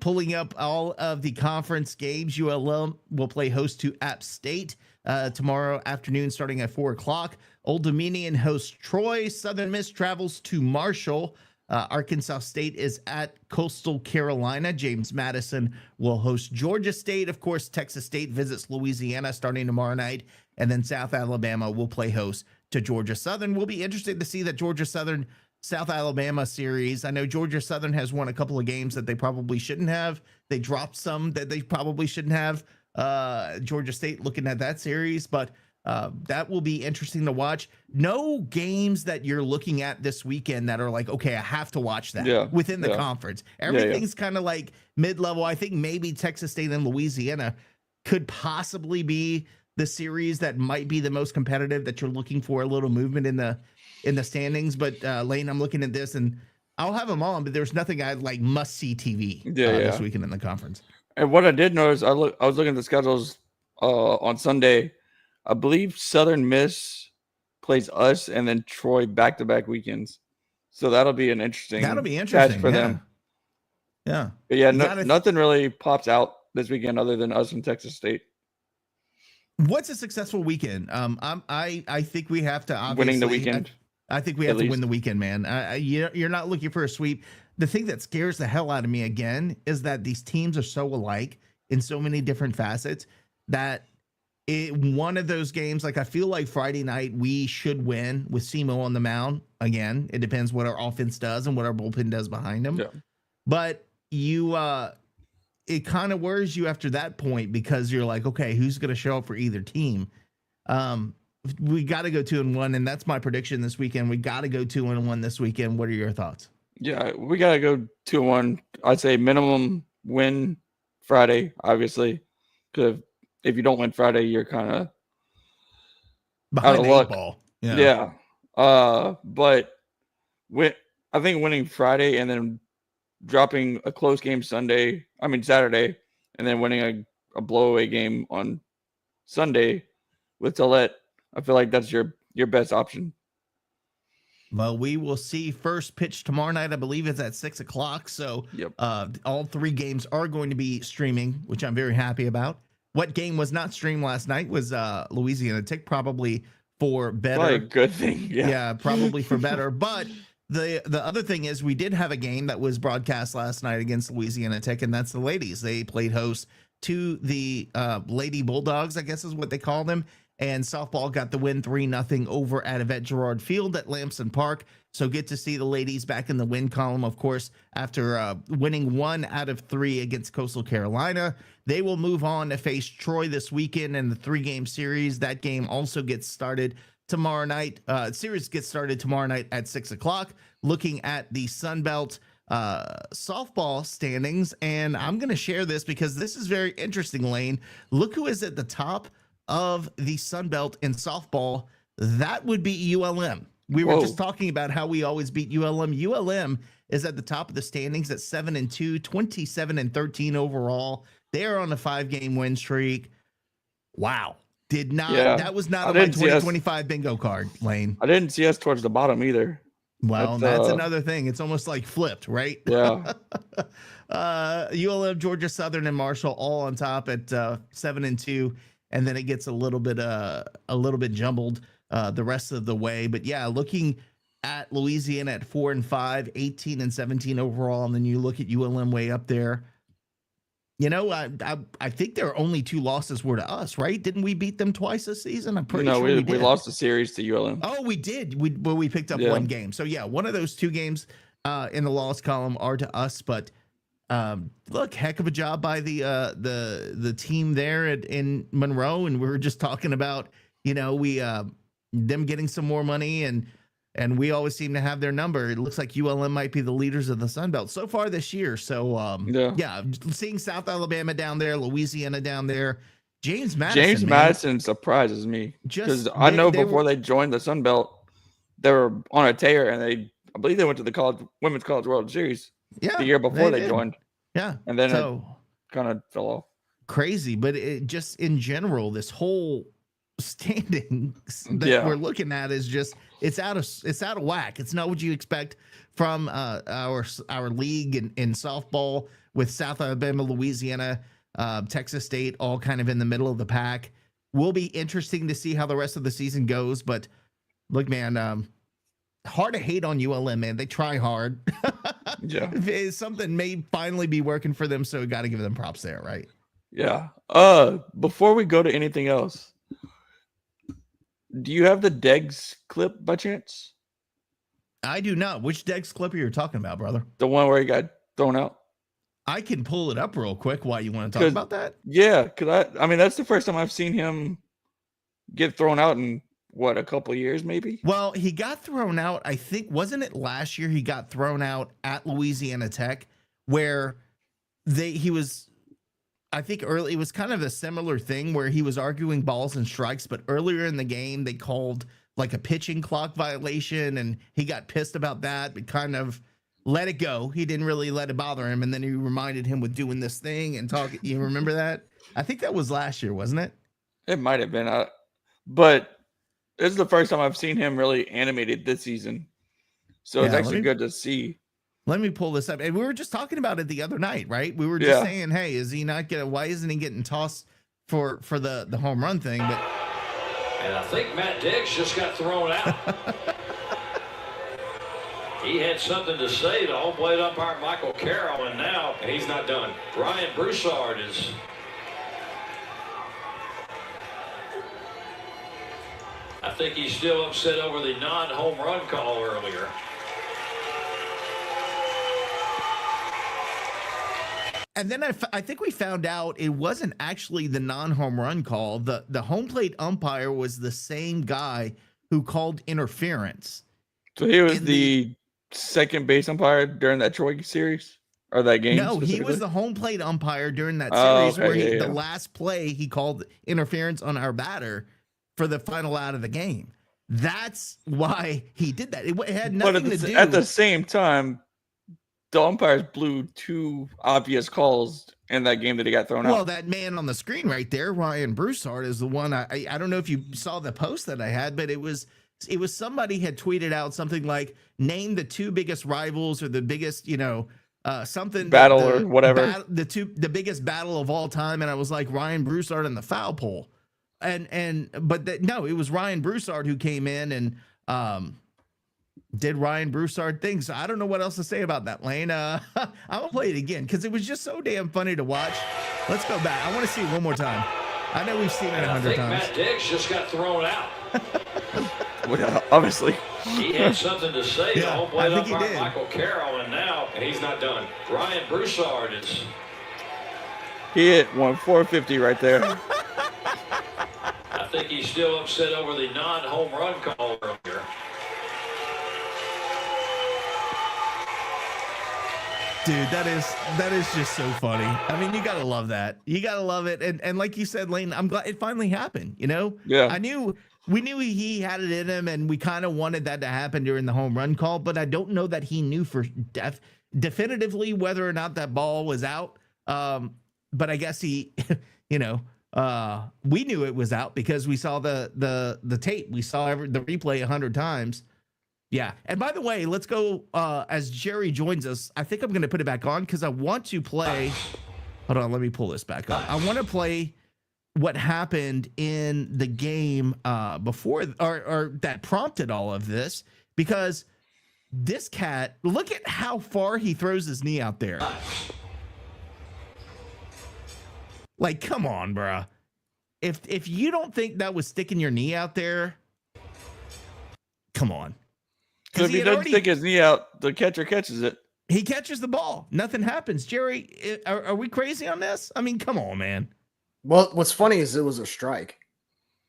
pulling up all of the conference games, ULM will play host to App State tomorrow afternoon starting at 4:00. Old Dominion hosts Troy. Southern Miss travels to Marshall. Arkansas State is at Coastal Carolina. James Madison will host Georgia State. Of course, Texas State visits Louisiana starting tomorrow night. And then South Alabama will play host to Georgia Southern. We'll be interested to see that Georgia Southern South Alabama series. I know Georgia Southern has won a couple of games that they probably shouldn't have. They dropped some that they probably shouldn't have. Georgia State looking at that series, but that will be interesting to watch. No games that you're looking at this weekend that are like, okay, I have to watch that within the conference. Everything's kind of like mid-level. I think maybe Texas State and Louisiana could possibly be the series that might be the most competitive, that you're looking for a little movement in the standings. But Lane, I'm looking at this and I'll have them on, but there's nothing I like must see TV this weekend in the conference. And what I did notice, I was looking at the schedules on Sunday. I believe Southern Miss plays us and then Troy back-to-back weekends. So that'll be an interesting catch for them. Yeah. But yeah, nothing really pops out this weekend other than us and Texas State. What's a successful weekend? I think we have to obviously winning the weekend. I think we have to win the weekend, man. You're not looking for a sweep. The thing that scares the hell out of me again is that these teams are so alike in so many different facets that one of those games, like I feel like Friday night we should win with Simo on the mound. Again, it depends what our offense does and what our bullpen does behind him. Yeah. But it kind of worries you after that point because you're like, okay, who's going to show up for either team? We got to go 2-1, and that's my prediction this weekend. We got to go 2-1 this weekend. What are your thoughts? Yeah, we got to go 2-1. I'd say minimum win Friday, obviously, because if you don't win Friday, you're kind of behind out of the luck. Ball. Yeah. But I think winning Friday and then dropping a close game Saturday, and then winning a blowaway game on Sunday with Tillett, I feel like that's your best option. Well, we will see. First pitch tomorrow night, I believe, is at 6:00. So all three games are going to be streaming, which I'm very happy about. What game was not streamed last night was Louisiana Tech, probably for better. Probably a good thing. Yeah, probably for better. But the other thing is we did have a game that was broadcast last night against Louisiana Tech, and that's the ladies. They played host to the Lady Bulldogs, I guess is what they call them. And softball got the win 3-0 over at Yvette Girard Field at Lamson Park. So get to see the ladies back in the win column, of course, after winning 1 out of 3 against Coastal Carolina. They will move on to face Troy this weekend in the 3-game series. That game also gets started tomorrow night. Series gets started tomorrow night at 6:00. Looking at the Sun Belt softball standings, and I'm going to share this because this is very interesting, Lane. Look who is at the top of the Sun Belt in softball. That would be ULM. We were just talking about how we always beat ULM. ULM is at the top of the standings at 7-2, 27-13 overall. They are on a 5-game win streak. Wow. That was not on my 2025 bingo card, Lane. I didn't see us towards the bottom either. Well, that's another thing. It's almost like flipped, right? Yeah. ULM, Georgia Southern, and Marshall all on top at 7-2, and then it gets a little bit jumbled the rest of the way. But yeah, looking at Louisiana at 4-5, 18-17 overall, and then you look at ULM way up there. You know, I think their only 2 losses were to us, right? Didn't we beat them twice this season? I'm pretty sure we did. We lost the series to ULM. Oh, we did. We picked up 1 game. So yeah, one of those 2 games in the loss column are to us. But look, heck of a job by the team there in Monroe. And we were just talking about, you know, them getting some more money, and we always seem to have their number. It looks like ULM might be the leaders of the Sun Belt so far this year. So, yeah, seeing South Alabama down there, Louisiana down there, James Madison surprises me because I know before they joined the Sun Belt, they were on a tear, and I believe they went to the Women's College World Series the year before they joined. Yeah, and then it kind of fell off. Crazy, but it just in general, this whole standings that we're looking at is just it's out of whack. It's not what you expect from our league in softball, with South Alabama, Louisiana, Texas State all kind of in the middle of the pack. Will be interesting to see how the rest of the season goes, but look, man, hard to hate on ULM, man. They try hard. Yeah, something may finally be working for them, so we got to give them props there, right? Yeah. Before we go to anything else, do you have the Deggs clip by chance? I do not. Which Deggs clip are you talking about, brother? The one where he got thrown out. I can pull it up real quick while you want to talk about that. Yeah, because I mean, that's the first time I've seen him get thrown out in, a couple of years maybe? Well, he got thrown out, I think, wasn't it last year he got thrown out at Louisiana Tech, where he was... I think it was kind of a similar thing where he was arguing balls and strikes, but earlier in the game, they called like a pitching clock violation, and he got pissed about that, but kind of let it go. He didn't really let it bother him. And then he reminded him with doing this thing and talking. You remember that? I think that was last year, wasn't it? It might have been. But this is the first time I've seen him really animated this season. So it's actually good to see. Let me pull this up. And we were just talking about it the other night, right? We were just saying, hey, is he not why isn't he getting tossed for the home run thing? But and I think Matt Diggs just got thrown out. He had something to say to home plate umpire Michael Carroll, and now he's not done. Ryan Broussard is... I think he's still upset over the non-home run call earlier. And then I think we found out it wasn't actually the non-home run call. The home plate umpire was the same guy who called interference. So he was the second base umpire during that Troy series or that game? No, he was the home plate umpire during that series where the last play he called interference on our batter for the final out of the game. That's why he did that. It had nothing to do. At the same time, the umpires blew 2 obvious calls in that game that he got thrown out. Well, that man on the screen right there, Ryan Broussard, is the one. I don't know if you saw the post that I had, but it was somebody had tweeted out something like, name the 2 biggest rivals or the biggest, something battle or whatever. The biggest battle of all time. And I was like, Ryan Broussard and the foul pole. No, it was Ryan Broussard who came in and did Ryan Broussard things. So I don't know what else to say about that, Lane. I'm gonna play it again because it was just so damn funny to watch. Let's go back. I want to see it one more time. I know we've seen it 100 times. Matt Diggs just got thrown out. Well, obviously. He had something to say to home plate umpire Michael Carroll, and now he's not done. Ryan Broussard is... He hit 450 right there. I think he's still upset over the non-home run call earlier. Dude, that is just so funny. I mean, you gotta love that. You gotta love it. And like you said, Lane, I'm glad it finally happened. Yeah. I knew we knew he had it in him, and we kind of wanted that to happen during the home run call, but I don't know that he knew for definitively whether or not that ball was out. But I guess he, we knew it was out because we saw the tape. We saw the replay 100 times. Yeah. And by the way, let's go as Jerry joins us. I think I'm going to put it back on because I want to play. Hold on. Let me pull this back up. I want to play what happened in the game before or that prompted all of this, because this cat, look at how far he throws his knee out there. Like, come on, bruh. If you don't think that was sticking your knee out there, come on. So if he doesn't stick his knee out, the catcher catches it. He catches the ball. Nothing happens. Jerry, are we crazy on this? I mean, come on, man. Well, what's funny is it was a strike.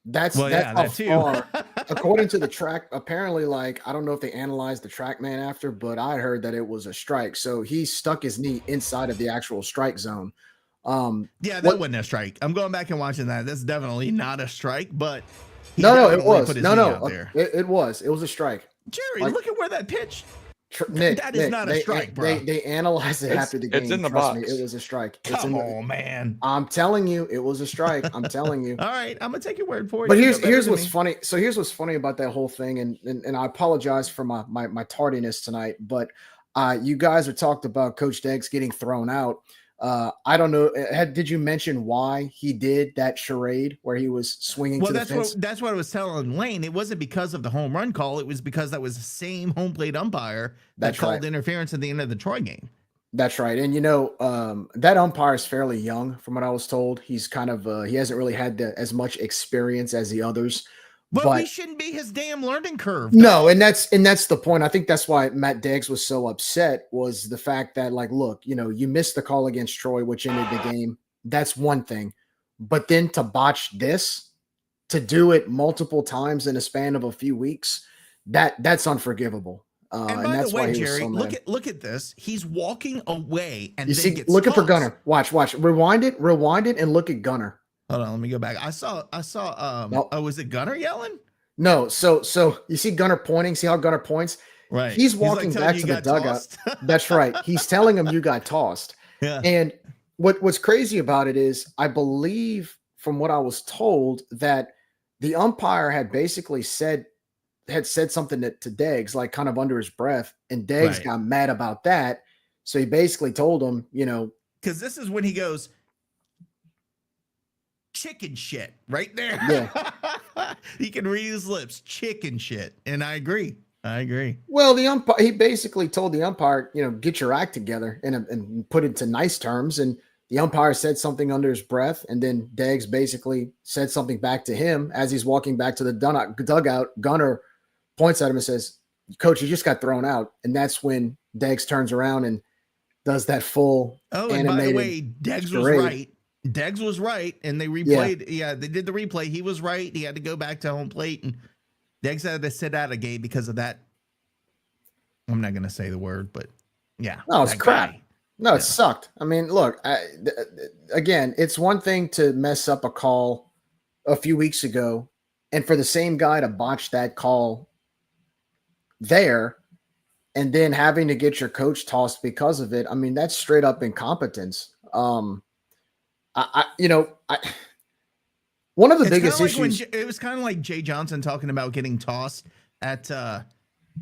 That's how far. According to the track, apparently, like, I don't know if they analyzed the TrackMan after, but I heard that it was a strike. So he stuck his knee inside of the actual strike zone. Yeah, that wasn't a strike. I'm going back and watching that. That's definitely not a strike, but no, it was. It was. It was a strike. Jerry, look at where that pitch. Nick, that is not a strike, bro. They analyzed it after the game. It's in the Trust box. me, it was a strike. Come on, man. I'm telling you, it was a strike. I'm telling you. All right, I'm gonna take your word for it. But here's what's funny. So here's what's funny about that whole thing, and I apologize for my tardiness tonight. But you guys have talked about Coach Deggs getting thrown out. I don't know. Did you mention why he did that charade where he was swinging to the fence? That's what I was telling Lane. It wasn't because of the home run call. It was because that was the same home plate umpire that called interference at the end of the Troy game. That's right. And, that umpire is fairly young from what I was told. He's kind of he hasn't really had as much experience as the others. But we shouldn't be his damn learning curve. No, and that's the point. I think that's why Matt Deggs was so upset, was the fact that, like, look, you missed the call against Troy, which ended the game. That's one thing. But then to botch this, to do it multiple times in a span of a few weeks, that's unforgivable. And by that's the way, why he was Jerry, so mad. look at this. He's walking away and you then see, gets looking for tossed. Gunner. Watch. Rewind it, and look at Gunner. Hold on, let me go back. I saw was it Gunner yelling? No, so you see Gunner pointing. See how Gunner points? Right. He's walking back to the dugout. That's right. He's telling him you got tossed. Yeah. And what's crazy about it is, I believe from what I was told, that the umpire had basically said something to Deggs, like kind of under his breath, and Deggs got mad about that. So he basically told him, because this is when he goes, chicken shit, right there. Yeah. He can read his lips, chicken shit. And I agree. Well, the umpire, he basically told the umpire, get your act together and put it to nice terms. And the umpire said something under his breath. And then Deggs basically said something back to him as he's walking back to the dugout. Gunner points at him and says, "Coach, you just got thrown out." And that's when Deggs turns around and does that full and by the way, Deggs was right. Deggs was right, and they replayed. Yeah, they did the replay. He was right. He had to go back to home plate, and Deggs had to sit out a game because of that. I'm not going to say the word, but yeah. No, it's crap. Guy. No, it sucked. I mean, look, again, it's one thing to mess up a call a few weeks ago, and for the same guy to botch that call there, and then having to get your coach tossed because of it. I mean, that's straight up incompetence. One of the biggest issues. It was kind of like Jay Johnson talking about getting tossed at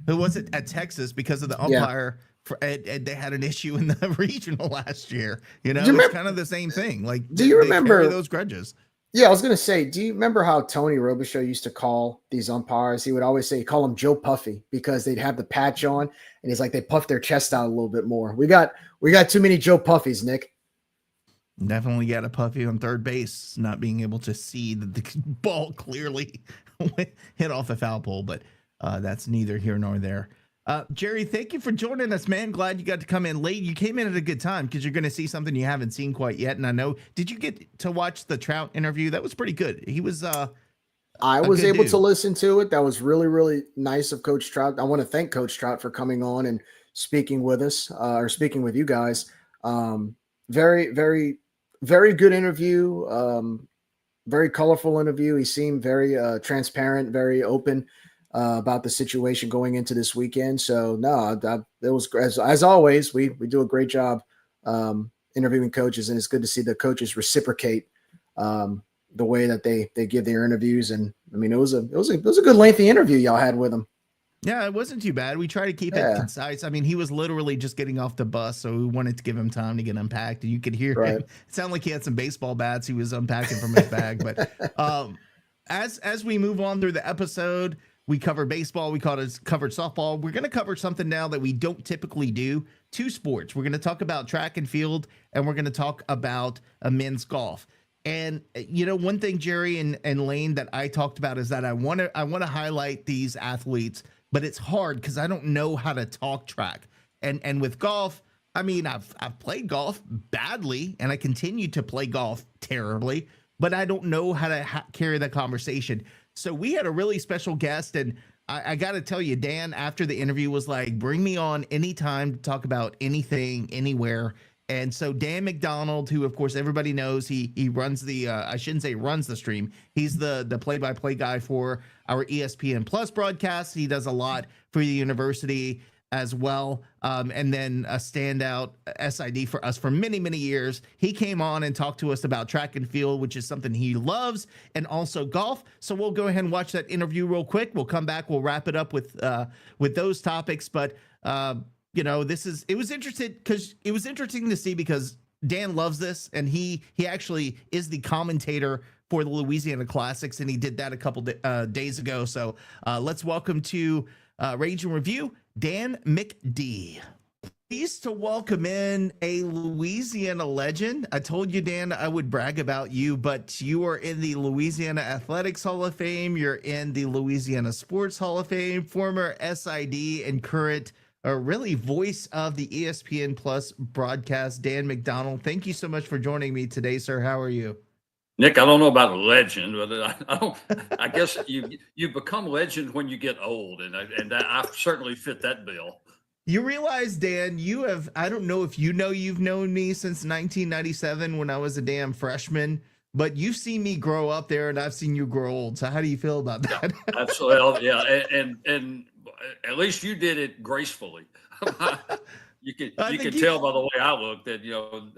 who was it, at Texas, because of the umpire. They had an issue in the regional last year. It's kind of the same thing. Like, do you remember those grudges? Yeah, I was gonna say, do you remember how Tony Robichaux used to call these umpires? He would always say, call them Joe Puffy, because they'd have the patch on, and he's like, they puff their chest out a little bit more. We got too many Joe Puffies, Nick. Definitely got a Puffy on third base, not being able to see that the ball clearly hit off a foul pole, but that's neither here nor there. Jerry, thank you for joining us, man. Glad you got to come in late. You came in at a good time because you're going to see something you haven't seen quite yet. And I know, did you get to watch the Trout interview? That was pretty good. He was I was able to listen to it. That was really, really nice of Coach Trout. I want to thank Coach Trout for coming on and speaking with us, or speaking with you guys. Very, very, very good interview. very colorful interview. He seemed very transparent, very open about the situation going into this weekend. So no, it was, as always, we do a great job interviewing coaches, and it's good to see the coaches reciprocate the way that they give their interviews. And I mean, it was a good lengthy interview y'all had with him. Yeah, it wasn't too bad. We try to keep it concise. I mean, he was literally just getting off the bus, so we wanted to give him time to get unpacked. And you could hear him. It sounded like he had some baseball bats he was unpacking from his bag. But as we move on through the episode, we covered baseball. We covered softball. We're going to cover something now that we don't typically do. 2 sports. We're going to talk about track and field, and we're going to talk about men's golf. And, you know, one thing, Jerry and Lane, that I talked about is that I want to highlight these athletes, but it's hard because I don't know how to talk track. And with golf, I mean, I've played golf badly, and I continue to play golf terribly, but I don't know how to carry the conversation. So we had a really special guest, and I got to tell you, Dan, after the interview, was like, bring me on anytime to talk about anything, anywhere. And so Dan McDonald, who of course everybody knows, he runs the I shouldn't say runs the stream. He's the play-by-play guy for our ESPN Plus broadcast. He does a lot for the university as well. And then a standout SID for us for many, many years. He came on and talked to us about track and field, which is something he loves, and also golf. So we'll go ahead and watch that interview real quick. We'll come back. We'll wrap it up with those topics. But you know, it was interesting to see because Dan loves this, and he actually is the commentator for the Louisiana Classics, and he did that a couple days ago. So let's welcome to Rage and Review, Dan McD. Pleased to welcome in a Louisiana legend. I told you, Dan, I would brag about you, but you are in the Louisiana Athletics Hall of Fame. You're in the Louisiana Sports Hall of Fame, former SID and current really voice of the ESPN Plus broadcast, Dan McDonald. Thank you so much for joining me today, sir. How are you? Nick, I don't know about a legend, but I guess you become legend when you get old, and I certainly fit that bill. You realize, Dan, I don't know if you've known me since 1997 when I was a damn freshman, but you've seen me grow up there, and I've seen you grow old. So how do you feel about that? Absolutely, yeah, and at least you did it gracefully. You can tell by the way I look that, you know,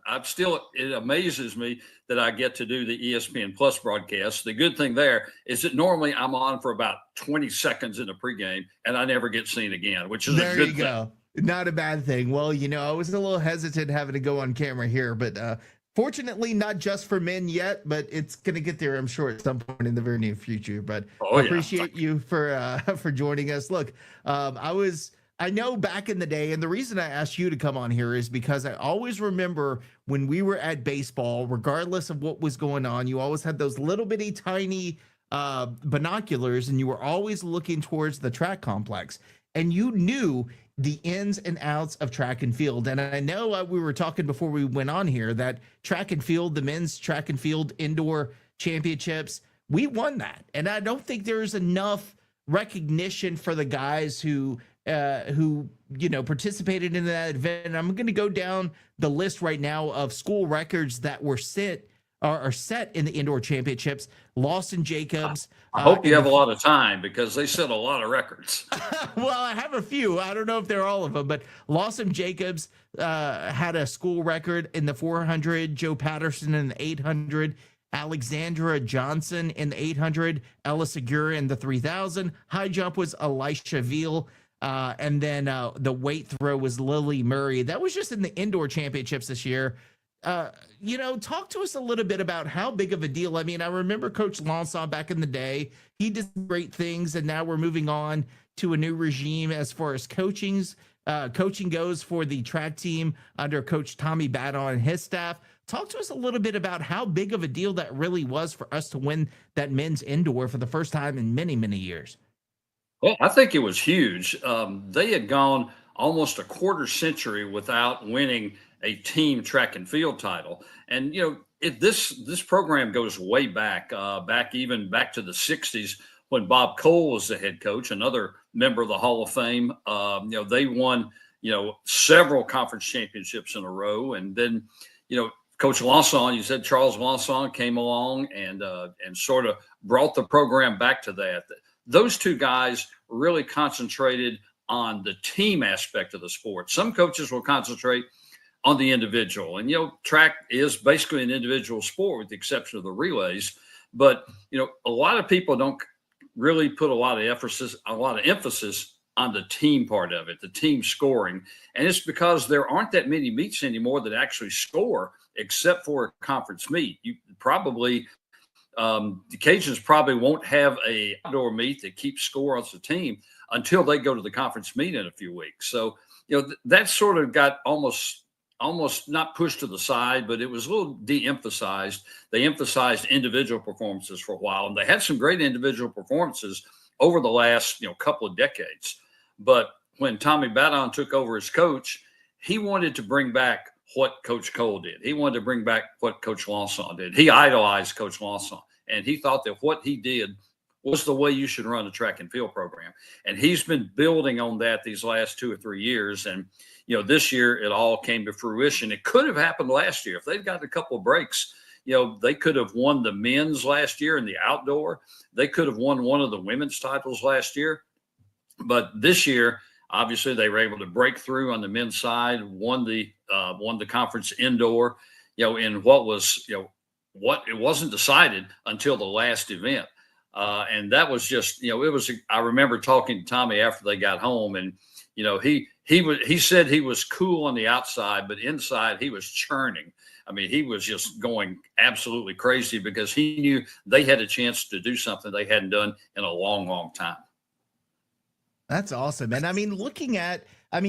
I'm still, it amazes me that I get to do the ESPN Plus broadcast. The good thing there is that normally I'm on for about 20 seconds in the pregame, and I never get seen again, which is a good thing. There you go. Not a bad thing. Well, you know, I was a little hesitant having to go on camera here, but fortunately, not just for men yet, but it's going to get there, I'm sure, at some point in the very near future. But I appreciate you for joining us. Look, I know back in the day, and the reason I asked you to come on here is because I always remember when we were at baseball, regardless of what was going on, you always had those little bitty tiny binoculars, and you were always looking towards the track complex, and you knew the ins and outs of track and field. And I know we were talking before we went on here that track and field, the men's track and field indoor championships, we won that. And I don't think there's enough recognition for the guys who you know, participated in that event. I'm going to go down the list right now of school records that were set in the indoor championships. Lawson Jacobs. I hope you have a lot of time because they set a lot of records. Well, I have a few. I don't know if they're all of them, but Lawson Jacobs had a school record in the 400. Joe Patterson in the 800. Alexandra Johnson in the 800. Ella Segura in the 3000. High jump was Elisha Veal. And then the weight throw was Lily Murray. That was just in the indoor championships this year. You know, talk to us a little bit about how big of a deal. I mean, I remember Coach Lonson back in the day. He did great things, and now we're moving on to a new regime as far as coaching goes for the track team under Coach Tommy Badon and his staff. Talk to us a little bit about how big of a deal that really was for us to win that men's indoor for the first time in many, many years. Well, I think it was huge. They had gone almost a quarter century without winning a team track and field title. And, you know, this program goes way back, even back to the 60s when Bob Cole was the head coach, another member of the Hall of Fame. You know, they won, you know, several conference championships in a row. And then, you know, Coach Lawson, you said Charles Lawson came along and sort of brought the program back to that. Those two guys really concentrated on the team aspect of the sport. Some coaches will concentrate on the individual. And, track is basically an individual sport with the exception of the relays. But, a lot of people don't really put a lot of emphasis on the team part of it, the team scoring. And it's because there aren't that many meets anymore that actually score except for a conference meet. You probably the Cajuns probably won't have a outdoor meet that keeps score as a team until they go to the conference meet in a few weeks. So, that sort of got almost not pushed to the side, but it was a little de-emphasized. They emphasized individual performances for a while, and they had some great individual performances over the last, couple of decades. But when Tommy Badon took over as coach, he wanted to bring back what Coach Cole did. He wanted to bring back what Coach Lawson did. He idolized Coach Lawson, and he thought that what he did was the way you should run a track and field program. And he's been building on that these last 2 or 3 years. And, this year it all came to fruition. It could have happened last year. If they'd gotten a couple of breaks, they could have won the men's last year in the outdoor. They could have won one of the women's titles last year. But this year, obviously, they were able to break through on the men's side, won the conference indoor, in what was, what it wasn't decided until the last event. And that was just, I remember talking to Tommy after they got home, and, he said he was cool on the outside, but inside he was churning. I mean, he was just going absolutely crazy because he knew they had a chance to do something they hadn't done in a long, long time. That's awesome. And I mean,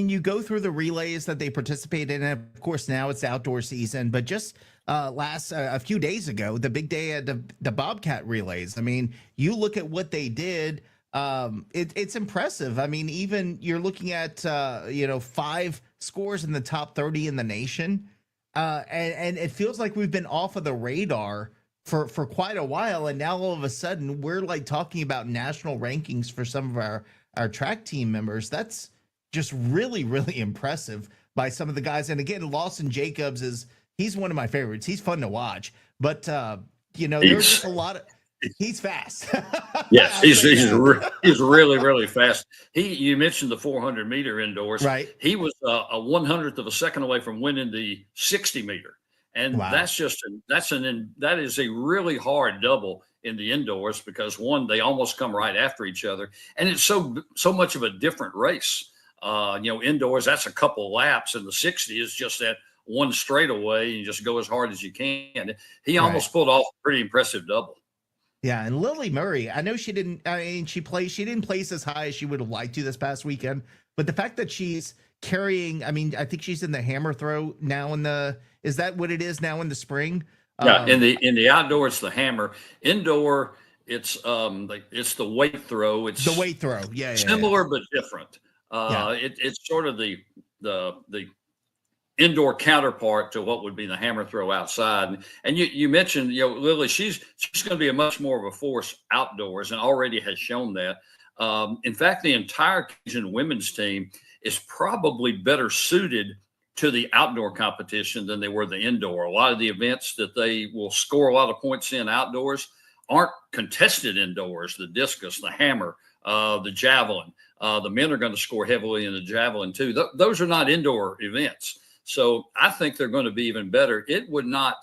you go through the relays that they participate in. And of course, now it's outdoor season, but just a few days ago, the big day at the Bobcat relays. I mean, you look at what they did. It's impressive. I mean, even you're looking at, 5 scores in the top 30 in the nation. And it feels like we've been off of the radar for quite a while. And now all of a sudden we're like talking about national rankings for some of our track team members. That's just really, really impressive by some of the guys. And again, Lawson Jacobs he's one of my favorites. He's fun to watch, but there's just a lot of, he's fast. Yes. He's really, really fast. You mentioned the 400 meter indoors, right? He was a 100th of a second away from winning the 60 meter. And wow. That is a really hard double in the indoors because they almost come right after each other. And it's so much of a different race. Indoors, that's a couple laps, and the 60 is just that one straightaway and you just go as hard as you can. He almost pulled off a pretty impressive double. Yeah. And Lily Murray, I know she didn't place as high as she would have liked to this past weekend, but the fact that she's carrying, I think she's in the hammer throw now is that what it is now in the spring? Yeah, in the outdoor, it's the hammer. Indoor, it's the weight throw. It's the weight throw. Yeah, similar but different. It's sort of the indoor counterpart to what would be the hammer throw outside. And you mentioned, Lily, she's going to be a much more of a force outdoors and already has shown that. In fact, the entire Cajun women's team is probably better suited to the outdoor competition than they were the indoor. A lot of the events that they will score a lot of points in outdoors aren't contested indoors. The discus, the hammer, the javelin. The men are going to score heavily in the javelin too. Those are not indoor events. So I think they're going to be even better. It would not,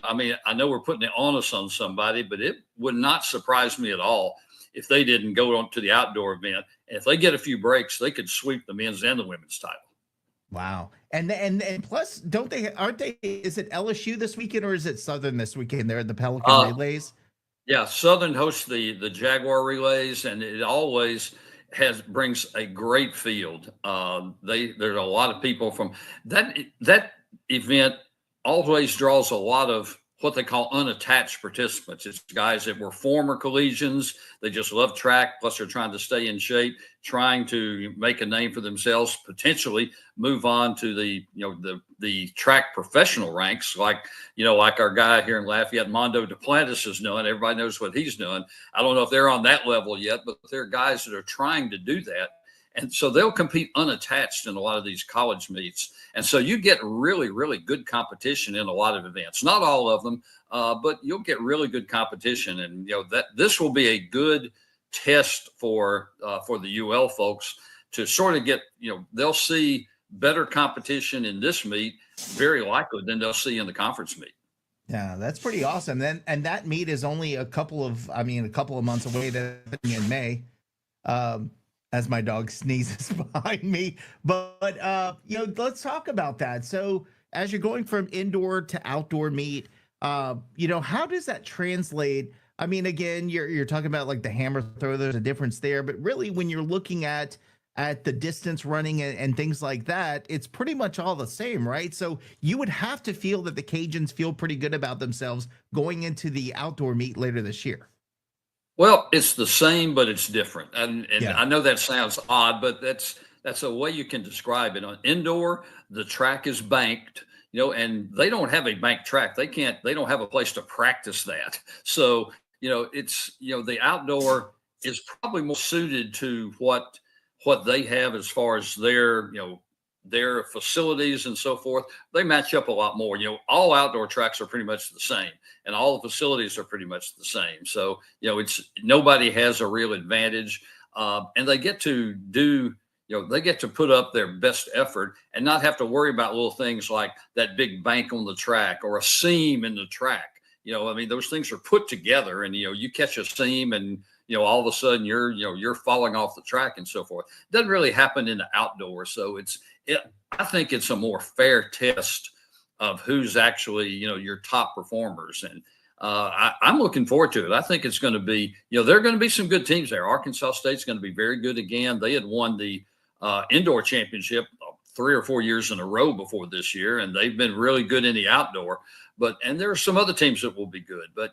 I know we're putting the onus on somebody, but it would not surprise me at all if they didn't go on to the outdoor event. And if they get a few breaks, they could sweep the men's and the women's title. Wow. And plus, is it LSU this weekend or is it Southern this weekend? They're at the Pelican relays. Yeah. Southern hosts the Jaguar relays, and it always brings a great field. There's a lot of people from that event always draws a lot of what they call unattached participants. It's guys that were former collegians. They just love track. Plus they're trying to stay in shape, trying to make a name for themselves, potentially move on to the track professional ranks. Like our guy here in Lafayette, Mondo Duplantis is done. Everybody knows what he's done. I don't know if they're on that level yet, but they're guys that are trying to do that. And so they'll compete unattached in a lot of these college meets. And so you get really, really good competition in a lot of events. Not all of them, but you'll get really good competition. And, that this will be a good test for the UL folks to sort of get, they'll see better competition in this meet, very likely, than they'll see in the conference meet. Yeah, that's pretty awesome. And that meet is only a couple of months away in May. As my dog sneezes behind me, but let's talk about that. So as you're going from indoor to outdoor meet, how does that translate? I mean, again, you're talking about like the hammer throw, there's a difference there, but really when you're looking at the distance running and things like that, it's pretty much all the same, right? So you would have to feel that the Cajuns feel pretty good about themselves going into the outdoor meet later this year. Well, it's the same, but it's different. And I know that sounds odd, but that's a way you can describe it. On indoor, the track is banked, and they don't have a banked track. They don't have a place to practice that. So, the outdoor is probably more suited to what they have as far as their facilities and so forth. They match up a lot more. All outdoor tracks are pretty much the same, and all the facilities are pretty much the same. So, it's nobody has a real advantage, and they get to do, they get to put up their best effort and not have to worry about little things like that big bank on the track or a seam in the track. Those things are put together, and you catch a seam and all of a sudden you're falling off the track and so forth. It doesn't really happen in the outdoors. So I think it's a more fair test of who's actually, your top performers. And I'm looking forward to it. I think it's going to be, there are going to be some good teams there. Arkansas State's going to be very good again. They had won the indoor championship 3 or 4 years in a row before this year, and they've been really good in the outdoor. And there are some other teams that will be good. But,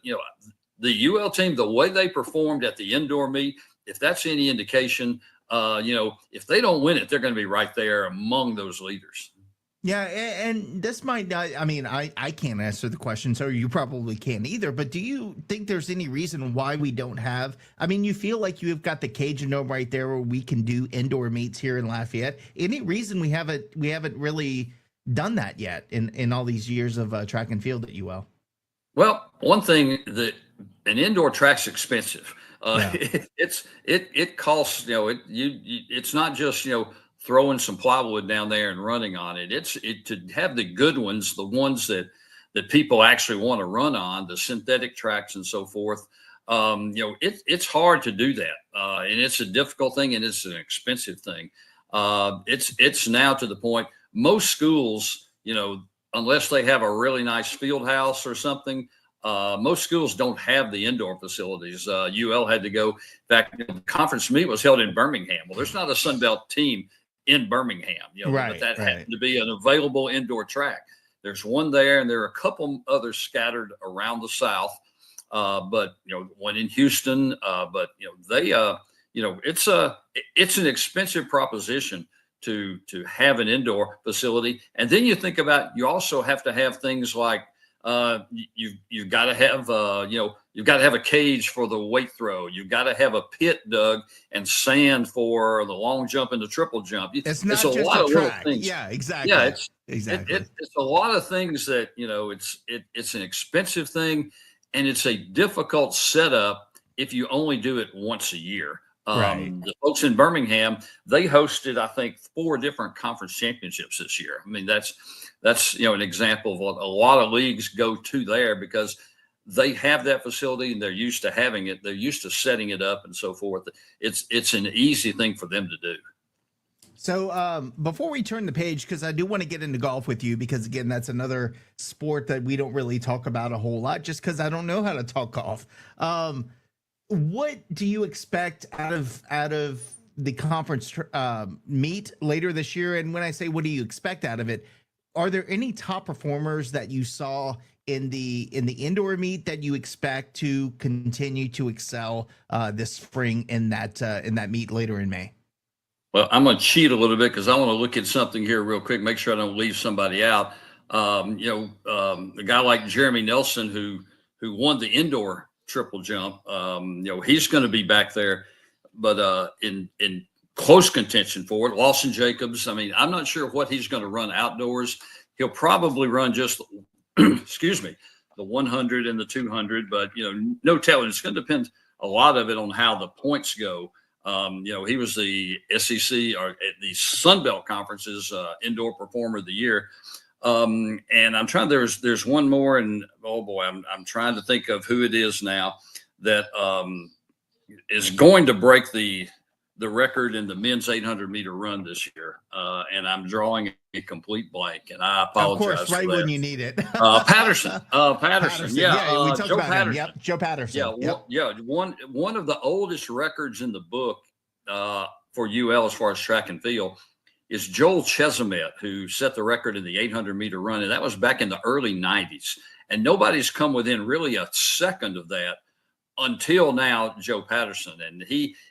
the UL team, the way they performed at the indoor meet, if that's any indication, if they don't win it, they're going to be right there among those leaders. Yeah, and this might not, I can't answer the question, so you probably can't either, but do you think there's any reason why we don't have, you feel like you've got the Cajun Dome right there where we can do indoor meets here in Lafayette. Any reason we haven't really done that yet in all these years of track and field at UL? Well, one thing that an indoor track's expensive. It costs, it's not just, throwing some plywood down there and running on it. It's to have the good ones, the ones that people actually want to run on, the synthetic tracks and so forth. It's hard to do that. And it's a difficult thing, and it's an expensive thing. It's now to the point, most schools, unless they have a really nice field house or something, most schools don't have the indoor facilities. UL had to go back. The conference meet was held in Birmingham. Well, there's not a Sun Belt team in Birmingham, but that happened to be an available indoor track. There's one there, and there are a couple others scattered around the South. But one in Houston. But it's an expensive proposition to have an indoor facility. And then you think about, you also have to have things like you've got to have you've got to have a cage for the weight throw. You've got to have a pit dug and sand for the long jump and the triple jump. It's not just lot a of little track. things. Yeah, exactly. Yeah, it's a lot of things that it's an expensive thing, and it's a difficult setup if you only do it once a year. The folks in Birmingham, they hosted, I think, 4 different conference championships this year. That's an example of what a lot of leagues go to there, because they have that facility and they're used to having it. They're used to setting it up and so forth. It's an easy thing for them to do. So before we turn the page, because I do want to get into golf with you, because again, that's another sport that we don't really talk about a whole lot, just because I don't know how to talk golf. What do you expect out of the conference meet later this year? And when I say what do you expect out of it, are there any top performers that you saw in the indoor meet that you expect to continue to excel this spring in that meet later in May? Well, I'm going to cheat a little bit because I want to look at something here real quick, make sure I don't leave somebody out. A guy like Jeremy Nelson, who won the indoor triple jump, he's going to be back there. But in close contention for it. Lawson Jacobs. I mean, I'm not sure what he's going to run outdoors. He'll probably run just, excuse me, the 100 and the 200, but no telling. It's going to depend a lot of it on how the points go. He was the SEC or at the Sun Belt Conference's indoor performer of the year. And I'm trying. There's one more, and oh boy, I'm trying to think of who it is now that is going to break the record in the men's 800 meter run this year. And I'm drawing a complete blank, and I apologize. Of course, right when you need it. Patterson. Patterson. Yeah. We talked Joe about Patterson. him. Yep. Joe Patterson. Yeah. One of the oldest records in the book for UL as far as track and field is Joel Chesemet, who set the record in the 800 meter run. And that was back in the early 90s. And nobody's come within really a second of that until now, Joe Patterson. And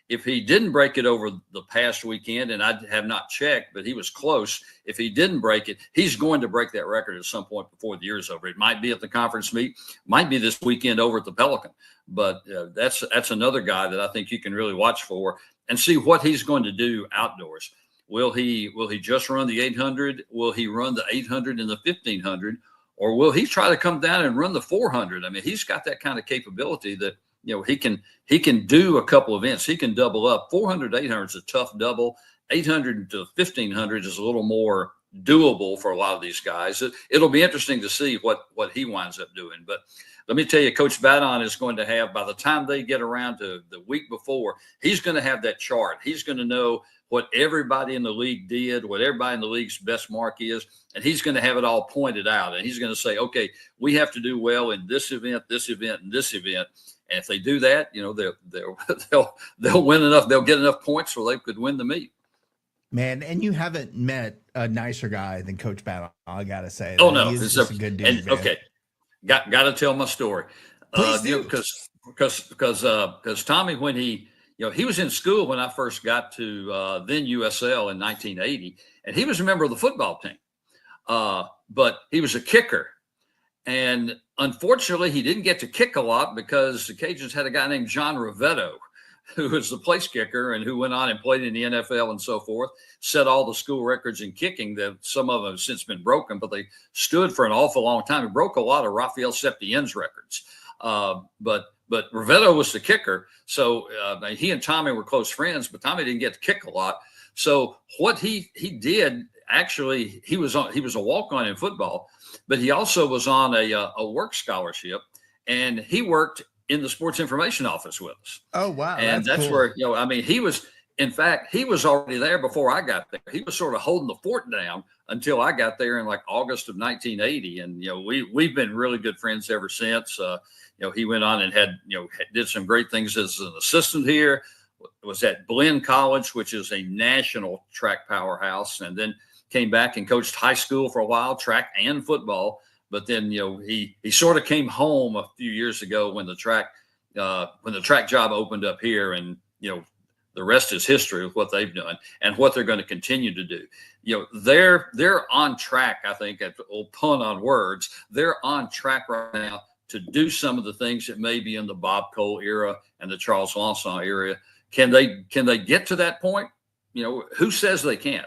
if he didn't break it over the past weekend, and I have not checked, but he was close. If he didn't break it, he's going to break that record at some point before the year's over. It might be at the conference meet, might be this weekend over at the Pelican. But that's another guy that I think you can really watch for and see what he's going to do outdoors. Will he just run the 800? Will he run the 800 and the 1500? Or will he try to come down and run the 400? I mean, he's got that kind of capability that, he can do a couple events. He can double up. 400 to 800 is a tough double. 800 to 1500 is a little more doable for a lot of these guys. It'll be interesting to see what he winds up doing. But let me tell you, Coach Badon is going to have, by the time they get around to the week before, he's going to have that chart. He's going to know what everybody in the league did, what everybody in the league's best mark is, and he's going to have it all pointed out. And he's going to say, okay, we have to do well in this event, and this event. And if they do that, they'll win enough. They'll get enough points where they could win the meet. Man, and you haven't met a nicer guy than Coach Badon, I gotta say. Oh no, he's just a good dude. And, okay, got to tell my story. Because Tommy, when he was in school when I first got to then USL in 1980, and he was a member of the football team, but he was a kicker. And unfortunately, he didn't get to kick a lot because the Cajuns had a guy named John Rivetto, who was the place kicker and who went on and played in the NFL and so forth, set all the school records in kicking that some of them have since been broken, but they stood for an awful long time. It broke a lot of Raphael Septien's records. But Rivetto was the kicker. So he and Tommy were close friends, but Tommy didn't get to kick a lot. So what he did, actually, he was a walk-on in football, but he also was on a work scholarship, and he worked in the sports information office with us. Oh, wow. And that's cool. Where, he was already there before I got there. He was sort of holding the fort down until I got there in like August of 1980. And, we've been really good friends ever since. He went on and did some great things as an assistant here, was at Blinn College, which is a national track powerhouse, and then came back and coached high school for a while, track and football. But then, he sort of came home a few years ago when the track job opened up here, and, the rest is history of what they've done and what they're going to continue to do. They're on track. I think, a little pun on words, they're on track right now to do some of the things that may be in the Bob Cole era and the Charles Lanson area. Can they get to that point? Who says they can't?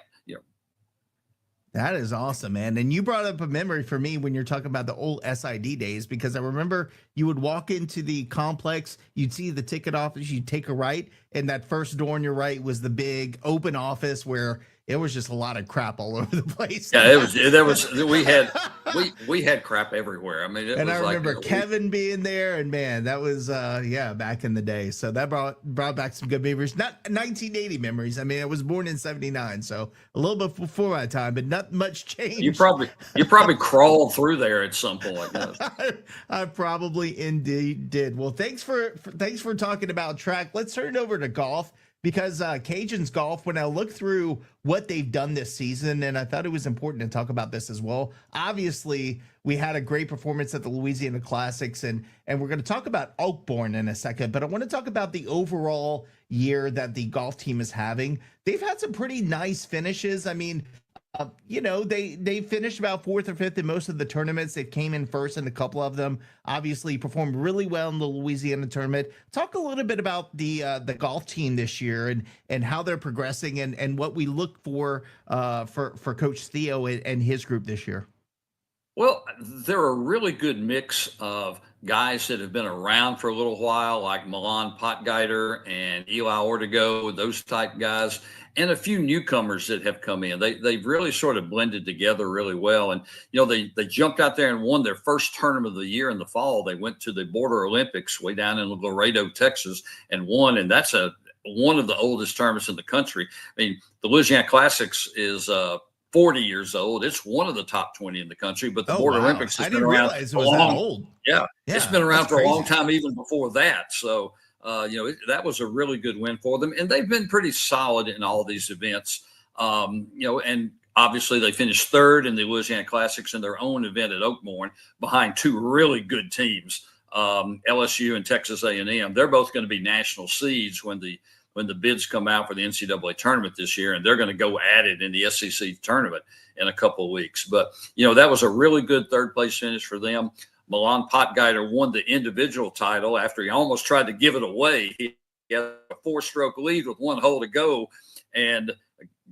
That is awesome, man. And you brought up a memory for me when you're talking about the old SID days, because I remember you would walk into the complex, you'd see the ticket office, you'd take a right, and that first door on your right was the big open office where it was just a lot of crap all over the place. Yeah, we had crap everywhere. I mean, I remember Kevin being there, and man, that was back in the day. So that brought back some good memories. Not 1980 memories. I mean, I was born in 79, so a little bit before my time, but not much change. You probably crawled through there at some point. I probably indeed did. Well, thanks for talking about track. Let's turn it over to golf. Because Cajuns golf, when I look through what they've done this season, and I thought it was important to talk about this as well. Obviously, we had a great performance at the Louisiana Classics, and we're going to talk about Oakbourne in a second, but I want to talk about the overall year that the golf team is having. They've had some pretty nice finishes. I mean, They finished about fourth or fifth in most of the tournaments. They came in first in a couple of them. Obviously, performed really well in the Louisiana tournament. Talk a little bit about the golf team this year and how they're progressing and what we look for Coach Theo and his group this year. Well, they're a really good mix of guys that have been around for a little while, like Milan Potgieter and Eli Ortego, those type guys, and a few newcomers that have come in. They've really sort of blended together really well. And, they jumped out there and won their first tournament of the year in the fall. They went to the Border Olympics way down in Laredo, Texas, and won. And that's one of the oldest tournaments in the country. I mean, the Louisiana Classics is 40 years old. It's one of the top 20 in the country, but the Border Olympics has been around realize it was that old. Yeah, it's been around for a long time, even before that. So, that was a really good win for them. And they've been pretty solid in all these events. And obviously they finished third in the Louisiana Classics in their own event at Oakmorn behind two really good teams, LSU and Texas A&M. They're both going to be national seeds when the bids come out for the NCAA tournament this year, and they're going to go at it in the SEC tournament in a couple of weeks. But, that was a really good third place finish for them. Milan Potgieter won the individual title after he almost tried to give it away. He had a 4-stroke lead with 1 hole to go, and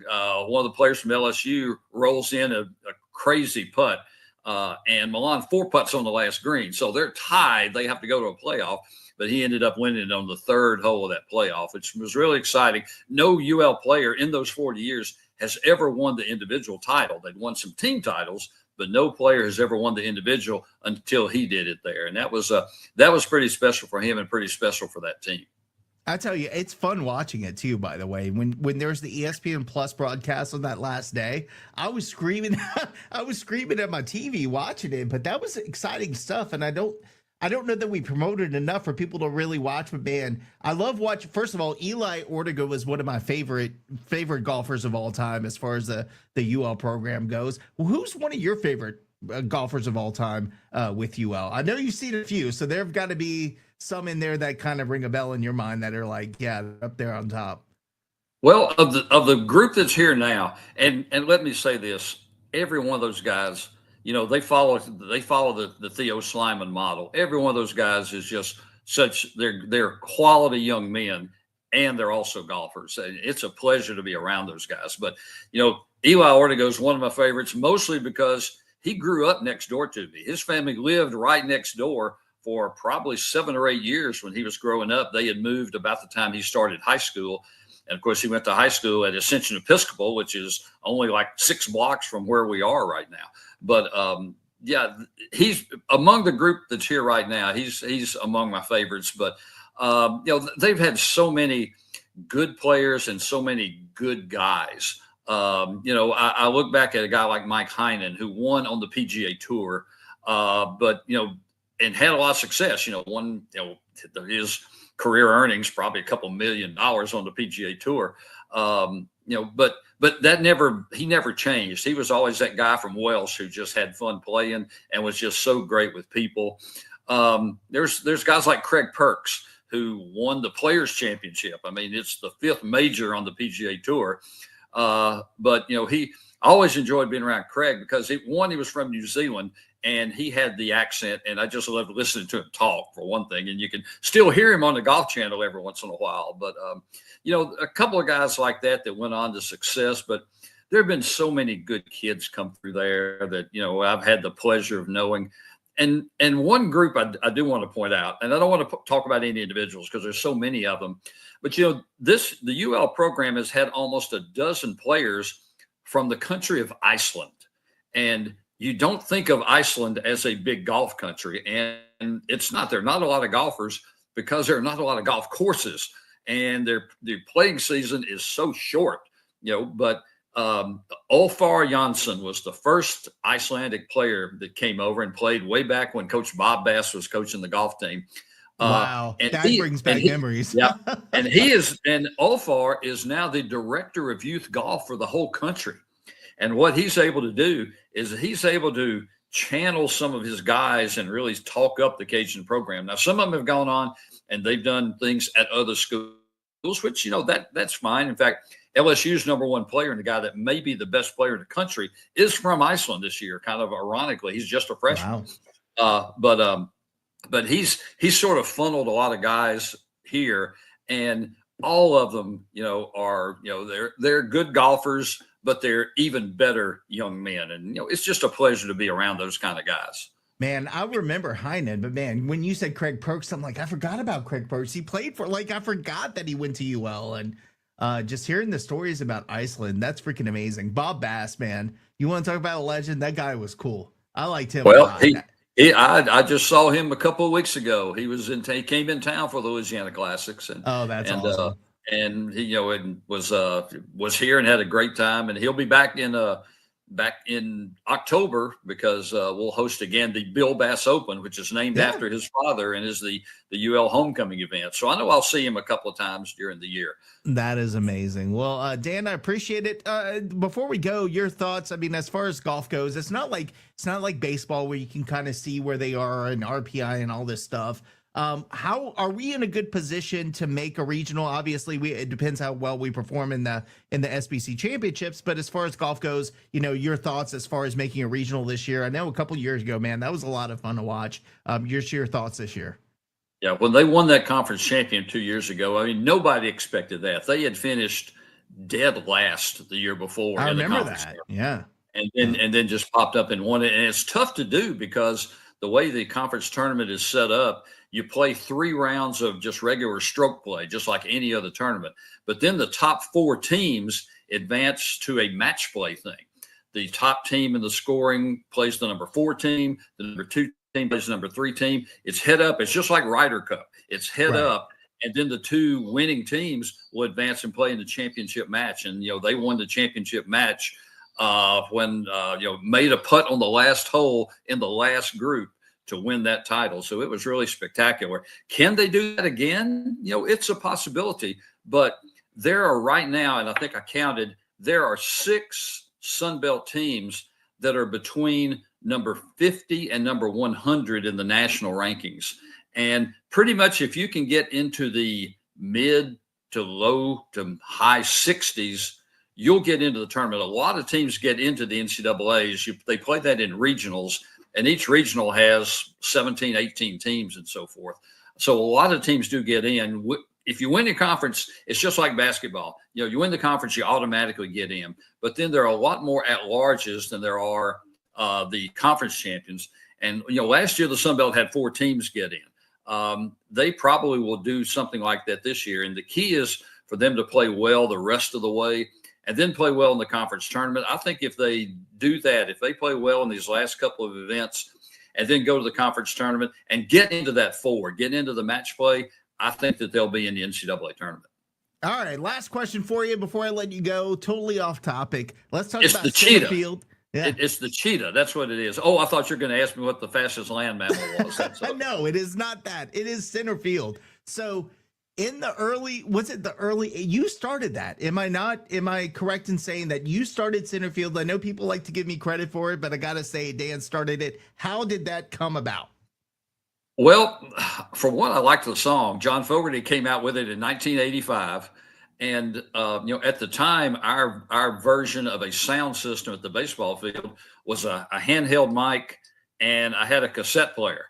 one of the players from LSU rolls in a crazy putt, and Milan 4 putts on the last green. So they're tied. They have to go to a playoff. But he ended up winning on the 3rd hole of that playoff, which was really exciting. No UL player in those 40 years has ever won the individual title. They'd won some team titles, but no player has ever won the individual until he did it there. And that was pretty special for him and pretty special for that team. I tell you, it's fun watching it too, by the way. When there's the ESPN Plus broadcast on that last day, I was screaming at my TV watching it, but that was exciting stuff. And I don't know that we promoted enough for people to really watch, but man, I love watching. First of all, Eli Ortego was one of my favorite golfers of all time as far as the UL program goes. Well, who's one of your favorite golfers of all time with UL? I know you've seen a few, so there've got to be some in there that kind of ring a bell in your mind that are like, yeah, up there on top. Well, of the group that's here now, and let me say this, every one of those guys, they follow the Theo Slyman model. Every one of those guys is just they're quality young men, and they're also golfers. And it's a pleasure to be around those guys. But, Eli Ortego is one of my favorites, mostly because he grew up next door to me. His family lived right next door for probably 7 or 8 years when he was growing up. They had moved about the time he started high school. And of course, he went to high school at Ascension Episcopal, which is only like 6 blocks from where we are right now. But he's among the group that's here right now. He's among my favorites. But they've had so many good players and so many good guys. I look back at a guy like Mike Heinen, who won on the PGA Tour, and had a lot of success. Won his career earnings probably a couple $1 million on the PGA Tour. But he never changed. He was always that guy from Welsh who just had fun playing and was just so great with people. There's guys like Craig Perks who won the Players Championship. I mean, it's the 5th major on the PGA Tour. But he always enjoyed being around Craig because he was from New Zealand and he had the accent, and I just loved listening to him talk, for one thing. And you can still hear him on the Golf Channel every once in a while. But a couple of guys like that went on to success, but there have been so many good kids come through there that, I've had the pleasure of knowing. And one group I do want to point out, and I don't want to talk about any individuals because there's so many of them, but the UL program has had almost a dozen players from the country of Iceland. And you don't think of Iceland as a big golf country, and it's not. There are not a lot of golfers because there are not a lot of golf courses, and their playing season is so short, but Olfar Jansson was the first Icelandic player that came over and played way back when Coach Bob Bass was coaching the golf team. Wow, that brings back memories. Yeah, and Olfar is now the director of youth golf for the whole country. And what he's able to do is he's able to channel some of his guys and really talk up the Cajun program. Now, some of them have gone on and they've done things at other schools, which, that's fine. In fact, LSU's number one player and the guy that may be the best player in the country is from Iceland this year. Kind of ironically, he's just a freshman. Wow. But he's sort of funneled a lot of guys here, and all of them, are they're good golfers, but they're even better young men, and it's just a pleasure to be around those kind of guys. Man, I remember Heinen, but man, when you said Craig Perks, I'm like, I forgot about Craig Perks. He played for, I forgot that he went to UL, and just hearing the stories about Iceland, that's freaking amazing. Bob Bass, man, you want to talk about a legend? That guy was cool. I liked him. Well, a lot. I just saw him a couple of weeks ago. He came in town for the Louisiana Classics, and that's awesome. And he, and was here and had a great time, and he'll be back in October because we'll host again the Bill Bass Open, which is named after his father and is the UL homecoming event. So I know I'll see him a couple of times during the year. That is amazing. Well, Dan, I appreciate it. Before we go, your thoughts. I mean, as far as golf goes, it's not like baseball where you can kind of see where they are and RPI and all this stuff. How are we in a good position to make a regional? Obviously, it depends how well we perform in the SBC championships. But as far as golf goes, your thoughts as far as making a regional this year. I know a couple years ago, man, that was a lot of fun to watch. Your thoughts this year? Yeah, when they won that conference champion 2 years ago, I mean, nobody expected that. They had finished dead last the year before. I remember conference that. champion. Yeah. And then just popped up and won it. And it's tough to do because the way the conference tournament is set up, you play 3 rounds of just regular stroke play, just like any other tournament. But then the top 4 teams advance to a match play thing. The top team in the scoring plays the number 4 team. The number 2 team plays the number 3 team. It's head up. It's just like Ryder Cup. It's head up. And then the 2 winning teams will advance and play in the championship match. And, they won the championship match when made a putt on the last hole in the last group to win that title. So it was really spectacular. Can they do that again? It's a possibility, but there are right now, and I think I counted, there are 6 Sun Belt teams that are between number 50 and number 100 in the national rankings. And pretty much if you can get into the mid to low to high 60s, you'll get into the tournament. A lot of teams get into the NCAAs. They play that in regionals, and each regional has 17, 18 teams and so forth. So a lot of teams do get in. If you win your conference, it's just like basketball. You win the conference, you automatically get in. But then there are a lot more at-larges than there are the conference champions. And, last year the Sun Belt had 4 teams get in. They probably will do something like that this year. And the key is for them to play well the rest of the way and then play well in the conference tournament. I think if they do that, if they play well in these last couple of events and then go to the conference tournament and get into that 4, get into the match play, I think that they'll be in the NCAA tournament. All right, last question for you before I let you go. Totally off topic. Let's talk It's about the center cheetah. field. Yeah. It's the cheetah. That's what it is. Oh, I thought you were going to ask me what the fastest land mammal was. No, it is not that. It is center field. So in the early, you started that. Am I correct in saying that you started center field? I know people like to give me credit for it, but I got to say Dan started it. How did that come about? Well, for one, I liked the song. John Fogerty came out with it in 1985. And, at the time, our version of a sound system at the baseball field was a handheld mic, and I had a cassette player.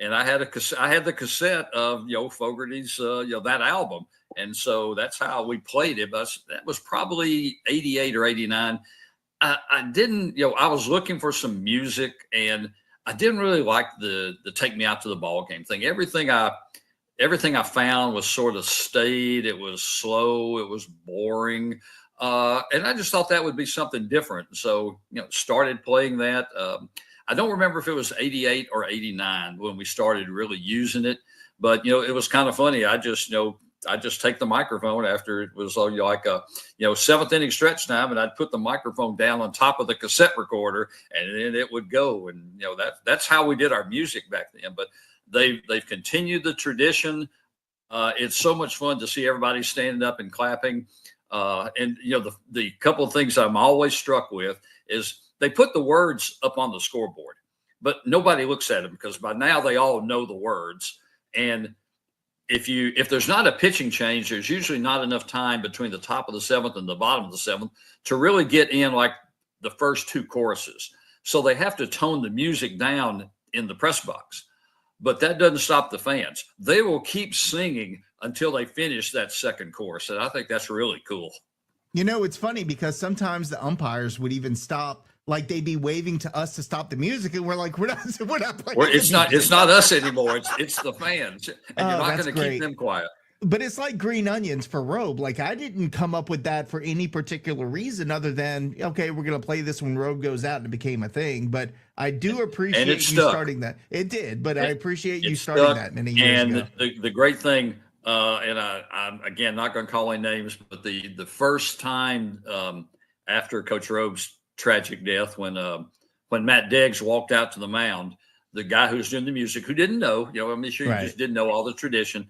And I had the cassette of, Fogerty's, that album. And so that's how we played it. But that was probably 88 or 89. I didn't, I was looking for some music, and I didn't really like the take me out to the ball game thing. Everything I found was sort of staid. It was slow. It was boring. And I just thought that would be something different. So, started playing that. I don't remember if it was 88 or 89 when we started really using it, but, it was kind of funny. I just take the microphone after it was like a, 7th inning stretch time, and I'd put the microphone down on top of the cassette recorder, and then it would go. And, that's how we did our music back then. But they've continued the tradition. It's so much fun to see everybody standing up and clapping. And, the couple of things I'm always struck with is they put the words up on the scoreboard, but nobody looks at them because by now they all know the words. And if there's not a pitching change, there's usually not enough time between the top of the seventh and the bottom of the seventh to really get in like the first two choruses. So they have to tone the music down in the press box, but that doesn't stop the fans. They will keep singing until they finish that second chorus. And I think that's really cool. You know, it's funny because sometimes the umpires would even stop, like they'd be waving to us to stop the music, and we're like, we're not playing. It's not us anymore. It's the fans, and you're not going to keep them quiet. But it's like green onions for Robe. Like, I didn't come up with that for any particular reason other than, okay, we're going to play this when Robe goes out, and it became a thing. But I do appreciate you starting that. It did, but I appreciate you starting that many years ago. And the great thing, and I'm again not going to call any names, but the first time after Coach Robe's tragic death, when Matt Deggs walked out to the mound, the guy who's doing the music, who didn't know, I'm sure he just didn't know all the tradition.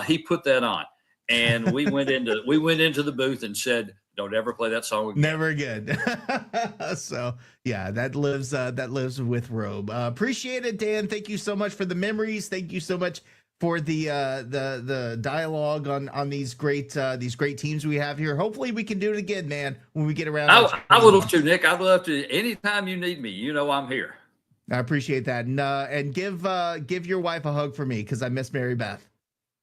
He put that on, and we went into the booth and said, "Don't ever play that song again." Never again. So yeah, that lives with Robe. Appreciate it, Dan. Thank you so much for the memories. Thank you so much for the dialogue on these great teams we have here. Hopefully we can do it again, man, when we get around. I would love to, Nick. I'd love to. Anytime you need me, I'm here. I appreciate that, and give your wife a hug for me because I miss Mary Beth.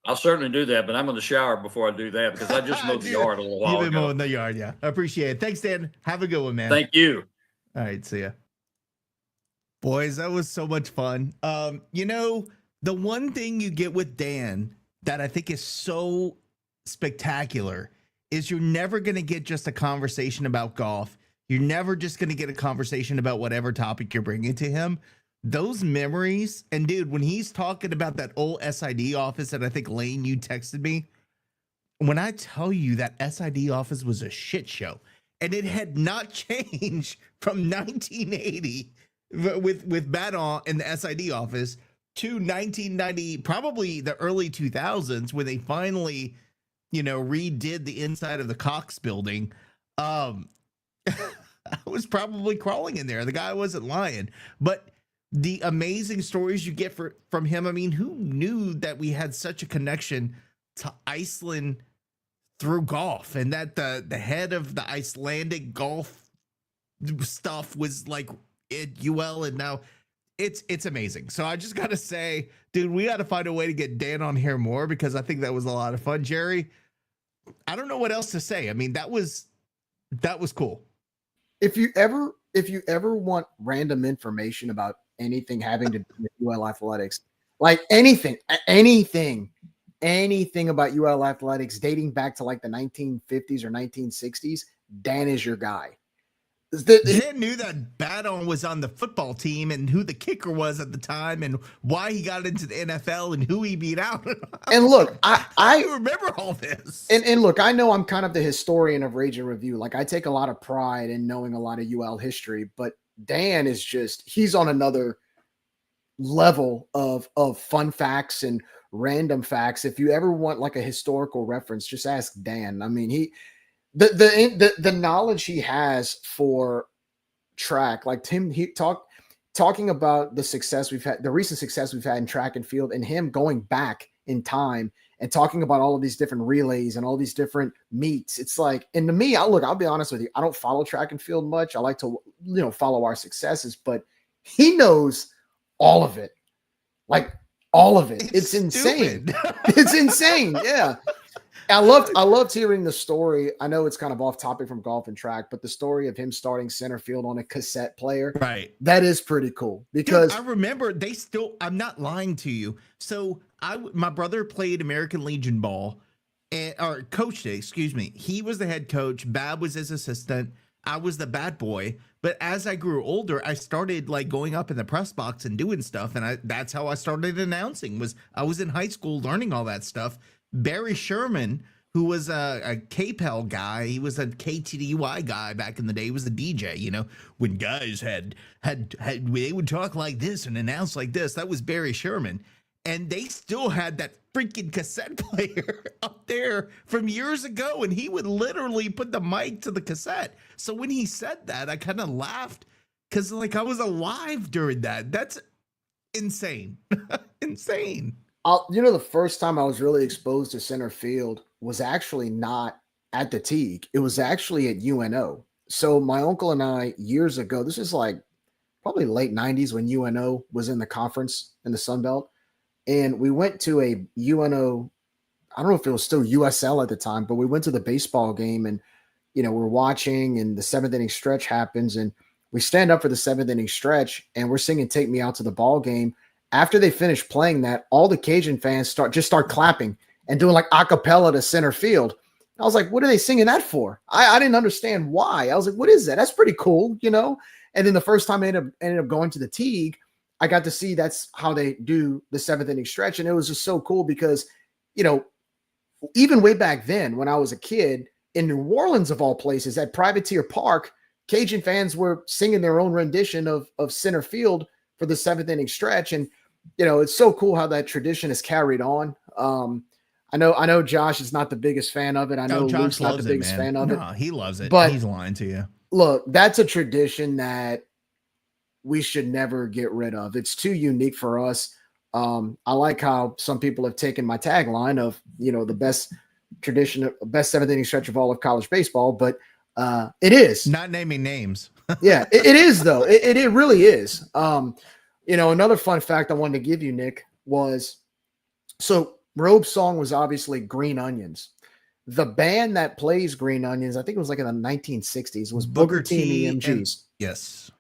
I'll certainly do that, but I'm in the shower before I do that because I just mowed the yard a little while ago. You've been mowing the yard, yeah. I appreciate it. Thanks, Dan. Have a good one, man. Thank you. All right, see ya. Boys, that was so much fun. The one thing you get with Dan that I think is so spectacular is you're never going to get just a conversation about golf. You're never just going to get a conversation about whatever topic you're bringing to him. Those memories, and dude, when he's talking about that old SID office that I think Lane, you texted me, when I tell you that SID office was a shit show, and it had not changed from 1980 with Badon in the SID office to 1990, probably the early 2000s, when they finally, redid the inside of the Cox building. I was probably crawling in there. The guy wasn't lying, but the amazing stories you get from him. I mean, who knew that we had such a connection to Iceland through golf, and that the head of the Icelandic golf stuff was like at UL, and now it's amazing. So I just got to say, dude, we got to find a way to get Dan on here more because I think that was a lot of fun. Jerry, I don't know what else to say. I mean, that was cool. If you ever want random information about anything having to do with UL athletics, like anything about UL athletics dating back to like the 1950s or 1960s, Dan is your guy. Dan knew that Badon was on the football team and who the kicker was at the time and why he got into the NFL and who he beat out. And look, I remember all this. And look, I know I'm kind of the historian of Rage and Review. Like, I take a lot of pride in knowing a lot of UL history, but Dan is he's on another level of fun facts and random facts. If you ever want like a historical reference, just ask Dan. I mean, the knowledge he has for track, like talking about the success we've had, the recent success we've had in track and field, and him going back in time and talking about all of these different relays and all these different meets. It's like, and to me, I'll be honest with you, I don't follow track and field much. I like to, follow our successed, but he knows all of it. Like all of it. It's insane. It's insane. Yeah. I loved hearing the story. I know it's kind of off topic from golf and track, but the story of him starting center field on a cassette player, right? That is pretty cool because I remember I'm not lying to you. So my brother played American Legion ball or coached it, excuse me. He was the head coach. Bab was his assistant. I was the bad boy. But as I grew older, I started like going up in the press box and doing stuff. And that's how I started announcing. I was in high school learning all that stuff. Barry Sherman, who was a KPEL guy, he was a KTDY guy back in the day. He was a DJ, when guys had they would talk like this and announce like this. That was Barry Sherman. And they still had that freaking cassette player up there from years ago. And he would literally put the mic to the cassette. So when he said that, I kind of laughed because like I was alive during that. That's insane. Insane. The first time I was really exposed to center field was actually not at the Teague. It was actually at UNO. So my uncle and I, years ago, this is like probably late 90s when UNO was in the conference in the Sun Belt. And we went to a UNO, I don't know if it was still USL at the time, but we went to the baseball game and, we're watching and the 7th inning stretch happens and we stand up for the 7th inning stretch and we're singing Take Me Out to the Ball Game. After they finish playing that, all the Cajun fans start clapping and doing like a cappella to center field. I was like, what are they singing that for? I didn't understand why. I was like, what is that? That's pretty cool, And then the first time I ended up going to the Teague, I got to see that's how they do the 7th inning stretch. And it was just so cool because, even way back then when I was a kid in New Orleans, of all places, at Privateer Park, Cajun fans were singing their own rendition of center field for the 7th inning stretch. And, it's so cool how that tradition is carried on. I know Josh is not the biggest fan of it. I know Luke's not the biggest fan of it. No, he loves it. But he's lying to you. Look, that's a tradition that we should never get rid of. It's too unique for us. I like how some people have taken my tagline of, the best 7th inning stretch of all of college baseball, but it is. Not naming names. Yeah, it is though. It really is. Another fun fact I wanted to give you, Nick, was so Robe's song was obviously Green Onions. The band that plays Green Onions, I think it was like in the 1960s, was Booker T and the MGs. Yes.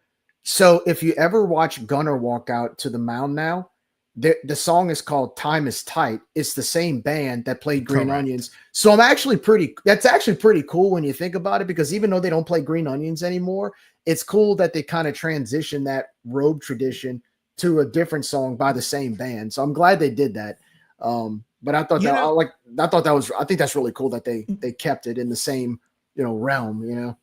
So if you ever watch Gunner walk out to the mound now, the song is called Time Is Tight. It's the same band that played Green Onions. So that's actually pretty cool when you think about it, because even though they don't play Green Onions anymore, it's cool that they kind of transition that Robe tradition to a different song by the same band. So I'm glad they did that. But I thought I think that's really cool that they kept it in the same, realm,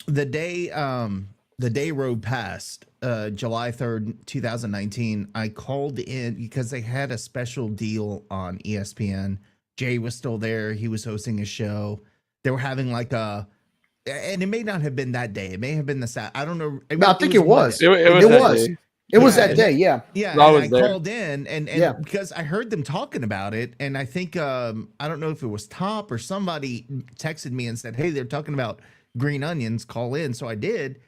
The day Robe passed, July 3rd, 2019, I called in because they had a special deal on ESPN. Jay was still there. He was hosting a show. They were having and it may not have been that day. It may have been I don't know. I think it was. It was. It was that day, yeah. Yeah, I called in and because I heard them talking about it, and I think I don't know if it was Top or somebody texted me and said, "Hey, they're talking about Green Onions. Call in." So I did,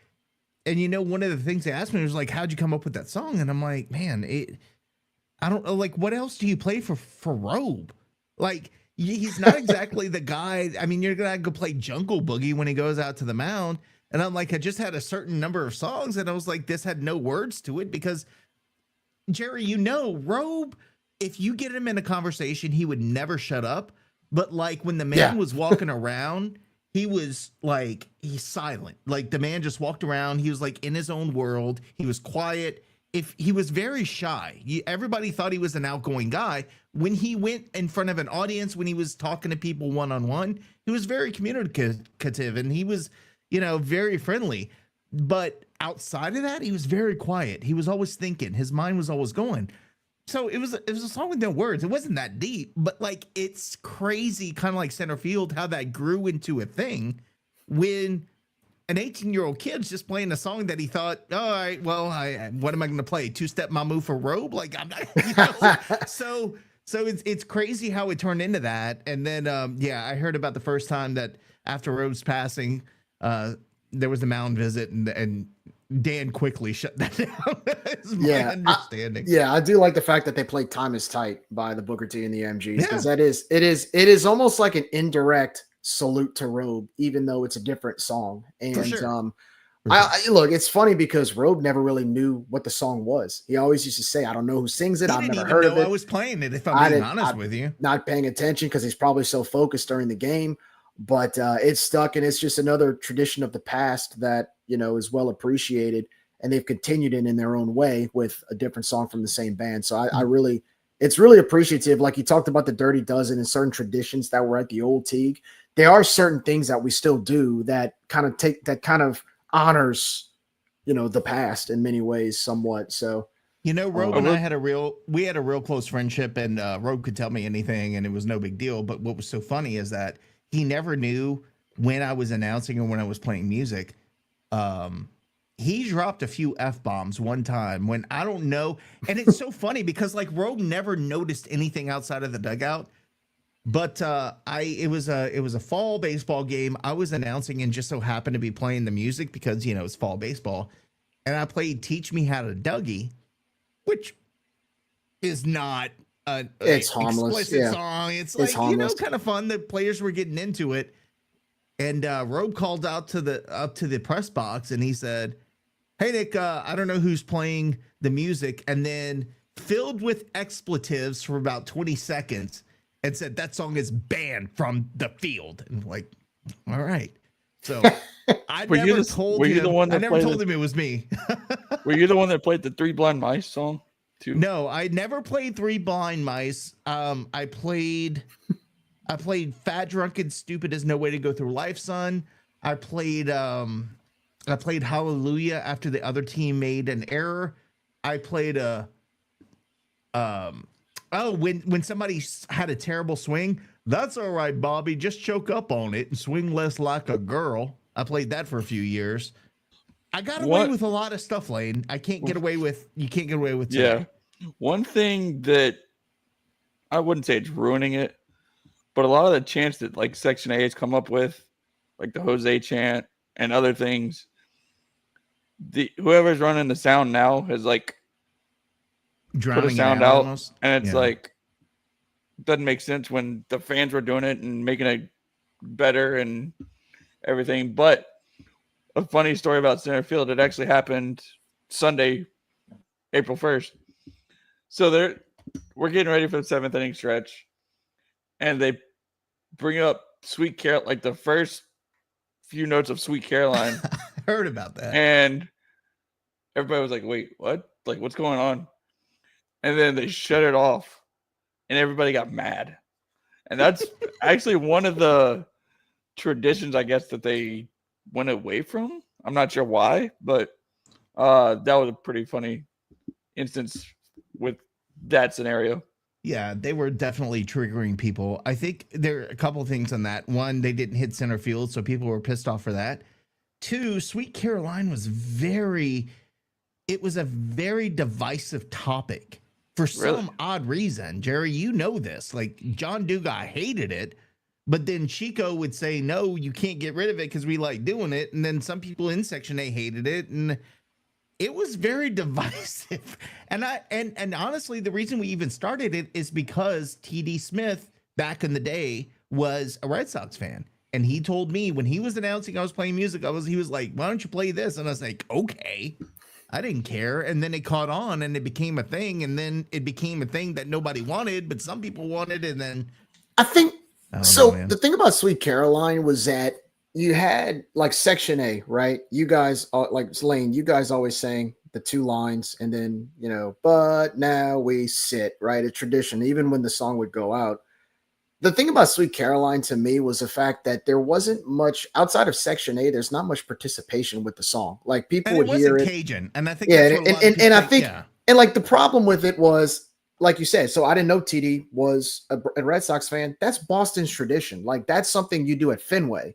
and one of the things they asked me was like, "How'd you come up with that song?" And I'm like, "Man, I don't know. Like, what else do you play for Robe? Like, he's not exactly the guy. I mean, you're gonna go play Jungle Boogie when he goes out to the mound." And I'm like, I just had a certain number of songs, and I was like, this had no words to it because, Jerry, Robe, if you get him in a conversation, he would never shut up. But like when the man was walking around, he was like, he's silent. Like the man just walked around. He was like in his own world. He was quiet. If he was very shy, everybody thought he was an outgoing guy. When he went in front of an audience, when he was talking to people one-on-one, he was very communicative, and he was, very friendly. But outside of that, he was very quiet. He was always thinking. His mind was always going. So it was a song with no words. It wasn't that deep, but like it's crazy, kind of like center field, how that grew into a thing when an 18-year-old kid's just playing a song that he thought, all right, well, what am I going to play? Two-step my move for Robe? Like I'm not, So it's crazy how it turned into that. And then I heard about the first time that after Robe's passing, there was a mound visit, and Dan quickly shut that down. That's my understanding. I do like the fact that they played "Time Is Tight" by the Booker T and the MGs, because it is almost like an indirect salute to Robe, even though it's a different song. And look, it's funny because Robe never really knew what the song was. He always used to say, "I don't know who sings it. I've never heard of it." I was playing it. If I'm being honest with you, not paying attention because he's probably so focused during the game. But it's stuck, and it's just another tradition of the past that, is well appreciated, and they've continued it in their own way with a different song from the same band. So it's really appreciative. Like you talked about the Dirty Dozen and certain traditions that were at the old Teague. There are certain things that we still do that kind of honors, the past in many ways somewhat. So, Robe and I had a real close friendship, and Robe could tell me anything and it was no big deal. But what was so funny is that he never knew when I was announcing or when I was playing music. he dropped a few F-bombs one time when I don't know. And it's so funny because like Rogue never noticed anything outside of the dugout. But it was a fall baseball game. I was announcing and just so happened to be playing the music because, you know, it's fall baseball. And I played Teach Me How to Dougie, which is not it's harmless explicit song. It's like, harmless. You know, kind of fun. The players were getting into it. And Robe called out to the press box and he said, "Hey Nick, I don't know who's playing the music," and then filled with expletives for about 20 seconds and said that song is banned from the field. And like, all right. So I never told him it was me. Were you the one that played the Three Blind Mice song too? No, I never played Three Blind Mice. I played Fat, Drunk, and Stupid Is No Way to Go Through Life, Son. I played Hallelujah after the other team made an error. I played when somebody had a terrible swing, "That's all right, Bobby, just choke up on it and swing less like a girl." I played that for a few years. I got away with a lot of stuff, Lane. You can't get away with today. Yeah. One thing that I wouldn't say it's ruining it, but a lot of the chants that like Section A has come up with, like the Jose chant and other things, whoever's running the sound now has like drowning put a sound out almost. And it's like doesn't make sense when the fans were doing it and making it better and everything. But a funny story about center field, it actually happened Sunday, April 1st. So we're getting ready for the 7th inning stretch, and they bring up Sweet Caroline, like the first few notes of Sweet Caroline. I heard about that. And everybody was like, "Wait, what? Like, what's going on?" And then they shut it off, and everybody got mad. And that's actually one of the traditions, I guess, that they went away from. I'm not sure why, but that was a pretty funny instance with that scenario. Yeah, they were definitely triggering people. I think there are a couple of things on that. One, they didn't hit center field, so people were pissed off for that. Two, Sweet Caroline was a very divisive topic for some odd reason. Jerry, you know this. Like, John Dugas hated it, but then Chico would say, "No, you can't get rid of it because we like doing it." And then some people in Section A hated it, and it was very divisive. And honestly, the reason we even started it is because T.D. Smith back in the day was a Red Sox fan. And he told me when he was announcing I was playing music, he was like, "Why don't you play this?" And I was like, "Okay." I didn't care. And then it caught on and it became a thing. And then it became a thing that nobody wanted, but some people wanted. And then I think the thing about Sweet Caroline was that you had like Section A, right? You guys like Lane, you guys always saying the two lines and then, you know, "But now we sit," right? A tradition, even when the song would go out. The thing about Sweet Caroline to me was the fact that there wasn't much outside of Section A. There's not much participation with the song. Like people would hear it. Cajun, and I think and like the problem with it was, like you said. So I didn't know TD was a Red Sox fan. That's Boston's tradition. Like that's something you do at Fenway.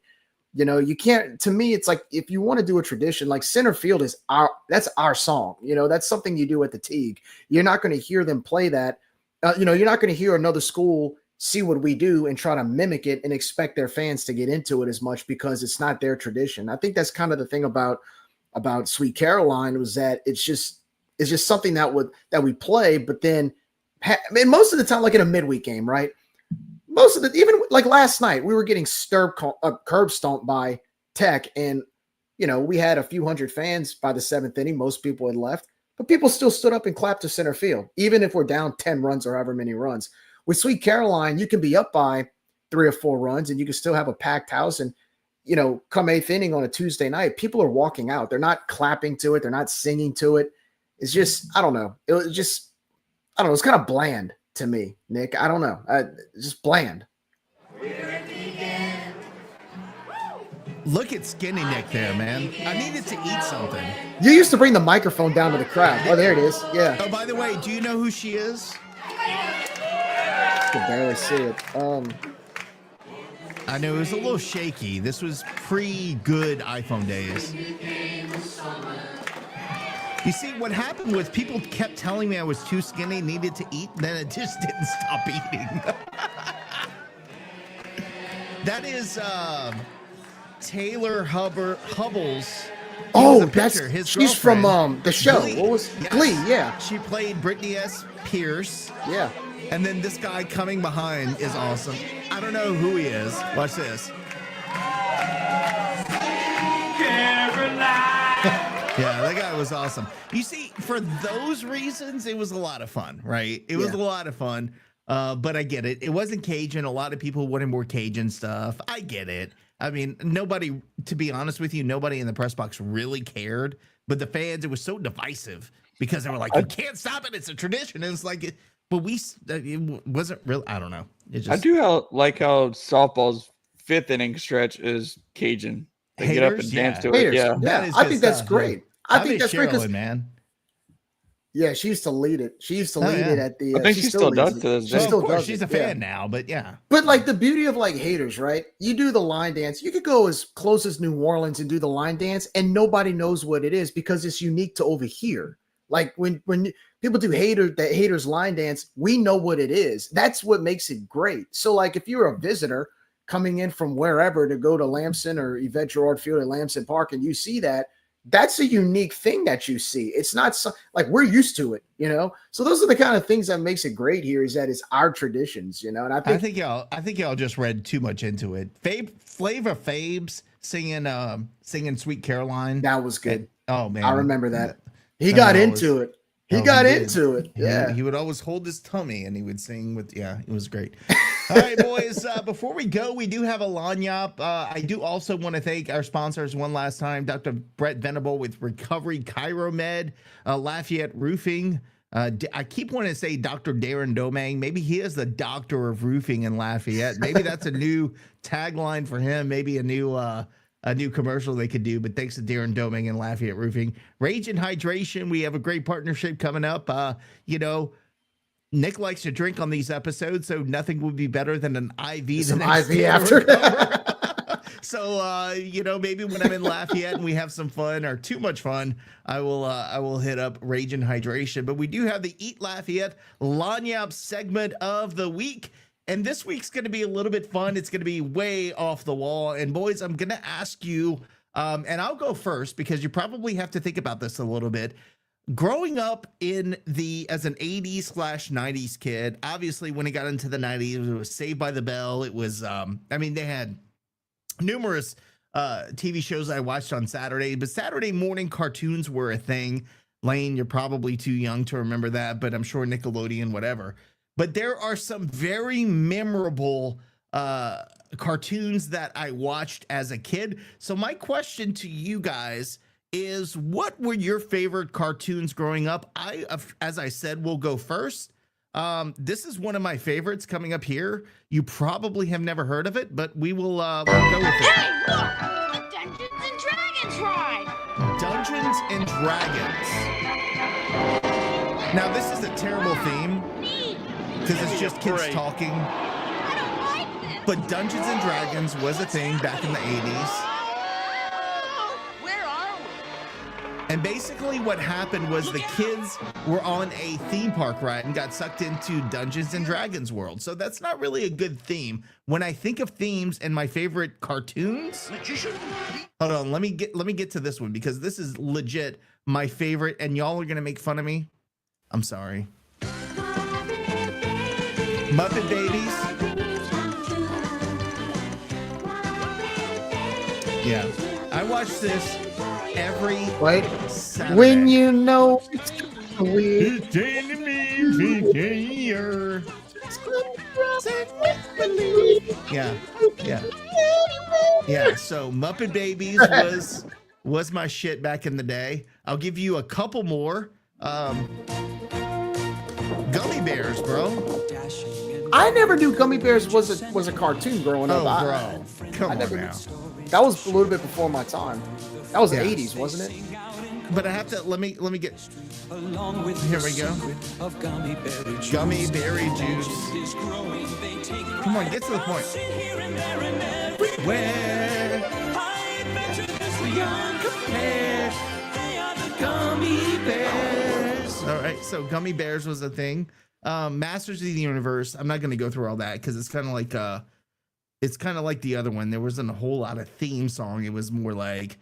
You know, you can't. To me, it's like if you want to do a tradition, like center field is that's our song. You know, that's something you do at the Teague. You're not going to hear them play that. You're not going to hear another school see what we do and try to mimic it and expect their fans to get into it as much because it's not their tradition. I think that's kind of the thing about Sweet Caroline was that it's just something that we play, but then most of the time, like in a midweek game, right? Most of the, even like last night, we were getting curb stomped by Tech, and you know, we had a few hundred fans by the 7th inning. Most people had left, but people still stood up and clapped to center field, even if we're down 10 runs or however many runs. With Sweet Caroline, you can be up by 3 or 4 runs and you can still have a packed house. And, you know, come 8th inning on a Tuesday night, people are walking out. They're not clapping to it. They're not singing to it. It's just, I don't know. It's kind of bland to me, Nick. I don't know. It's just bland. Look at skinny Nick there, man. I needed to eat something. You used to bring the microphone down to the crowd. Oh, there it is. Yeah. Oh, by the way, do you know who she is? I can barely see it. I know it was a little shaky. This was pre-good iPhone days. You see, what happened was people kept telling me I was too skinny, needed to eat, and then it just didn't stop eating. That is Taylor Hubble's. Oh, she's from the show. Glee. What was Yes. Glee? Yeah. She played Brittany S. Pierce. Yeah. And then this guy coming behind is awesome. I don't know who he is. Watch this. Yeah, that guy was awesome. You see, for those reasons, it was a lot of fun, right? It was a lot of fun. But I get it. It wasn't Cajun. A lot of people wanted more Cajun stuff. I get it. I mean, nobody, to be honest with you, nobody in the press box really cared. But the fans, it was so divisive because they were like, you can't stop it. It's a tradition. And it's like, but it wasn't real. I don't know. It just, I do like how softball's 5th inning stretch is Cajun. They get up and dance to it. Yeah, I think that's great. I think that's great because, man. Yeah, she used to lead it. She used to lead it at the. I think she still does to this day. She still does. She's a fan now, but yeah. But like the beauty of like haters, right? You do the line dance. You could go as close as New Orleans and do the line dance, and nobody knows what it is because it's unique to over here. Like when people do haters line dance, we know what it is. That's what makes it great. So like if you're a visitor coming in from wherever to go to Lamson or Yvette Gerard Field or Lamson Park, and you see that, that's a unique thing that you see. It's not like we're used to it, you know? So those are the kind of things that makes it great here is that it's our traditions, you know? And I think y'all just read too much into it. Flavor Fabs singing Sweet Caroline. That was good. Oh man. I remember that. He got into it. He got into it. Yeah. He would always hold his tummy and he would sing with, it was great. All right, boys, before we go, we do have a lagniappe. I do also want to thank our sponsors one last time, Dr. Brett Venable with Recovery Chiromed, Lafayette Roofing. I keep wanting to say Dr. Darren Domang. Maybe he is the doctor of roofing in Lafayette. Maybe that's a new tagline for him. Maybe a new commercial they could do, but thanks to Darren Doming and Lafayette Roofing. Rage and Hydration, we have a great partnership coming up. Nick likes to drink on these episodes, so nothing would be better than an IV. Some IV after. So, maybe when I'm in Lafayette and we have some fun or too much fun, I will hit up Rage and Hydration. But we do have the Eat Lafayette lagniappe segment of the week. And this week's going to be a little bit fun. It's going to be way off the wall. And boys, I'm going to ask you, and I'll go first because you probably have to think about this a little bit. Growing up as an 80s/90s kid, obviously when it got into the 90s, it was Saved by the Bell. It was, they had numerous TV shows I watched on Saturday, but Saturday morning cartoons were a thing. Lane, you're probably too young to remember that, but I'm sure Nickelodeon, whatever. But there are some very memorable cartoons that I watched as a kid. So my question to you guys is, what were your favorite cartoons growing up? As I said, will go first. This is one of my favorites coming up here. You probably have never heard of it, but we'll go with it. Hey, look! A Dungeons and Dragons ride! Dungeons and Dragons. Now, this is a terrible theme because it's just kids talking. I don't like this. But Dungeons and Dragons was a thing back in the 80s. And basically what happened was the kids were on a theme park ride and got sucked into Dungeons and Dragons world. So that's not really a good theme. When I think of themes and my favorite cartoons, hold on, let me get to this one because this is legit my favorite and y'all are going to make fun of me. I'm sorry. Muppet Babies. Yeah. I watch this every Saturday. When you know it's weird. Yeah. So Muppet Babies was my shit back in the day. I'll give you a couple more. Gummy Bears, bro. I never knew Gummy Bears was a cartoon growing up. Oh, bro. Come on now. That was a little bit before my time. That was the 80s, wasn't it? but I have to let me get. Here we go. Gummy berry juice. Come on, get to the point. Where gummy bears. All right, so gummy bears was a thing. Masters of the Universe. I'm not going to go through all that because it's kind of like the other one. There wasn't a whole lot of theme song. It was more like,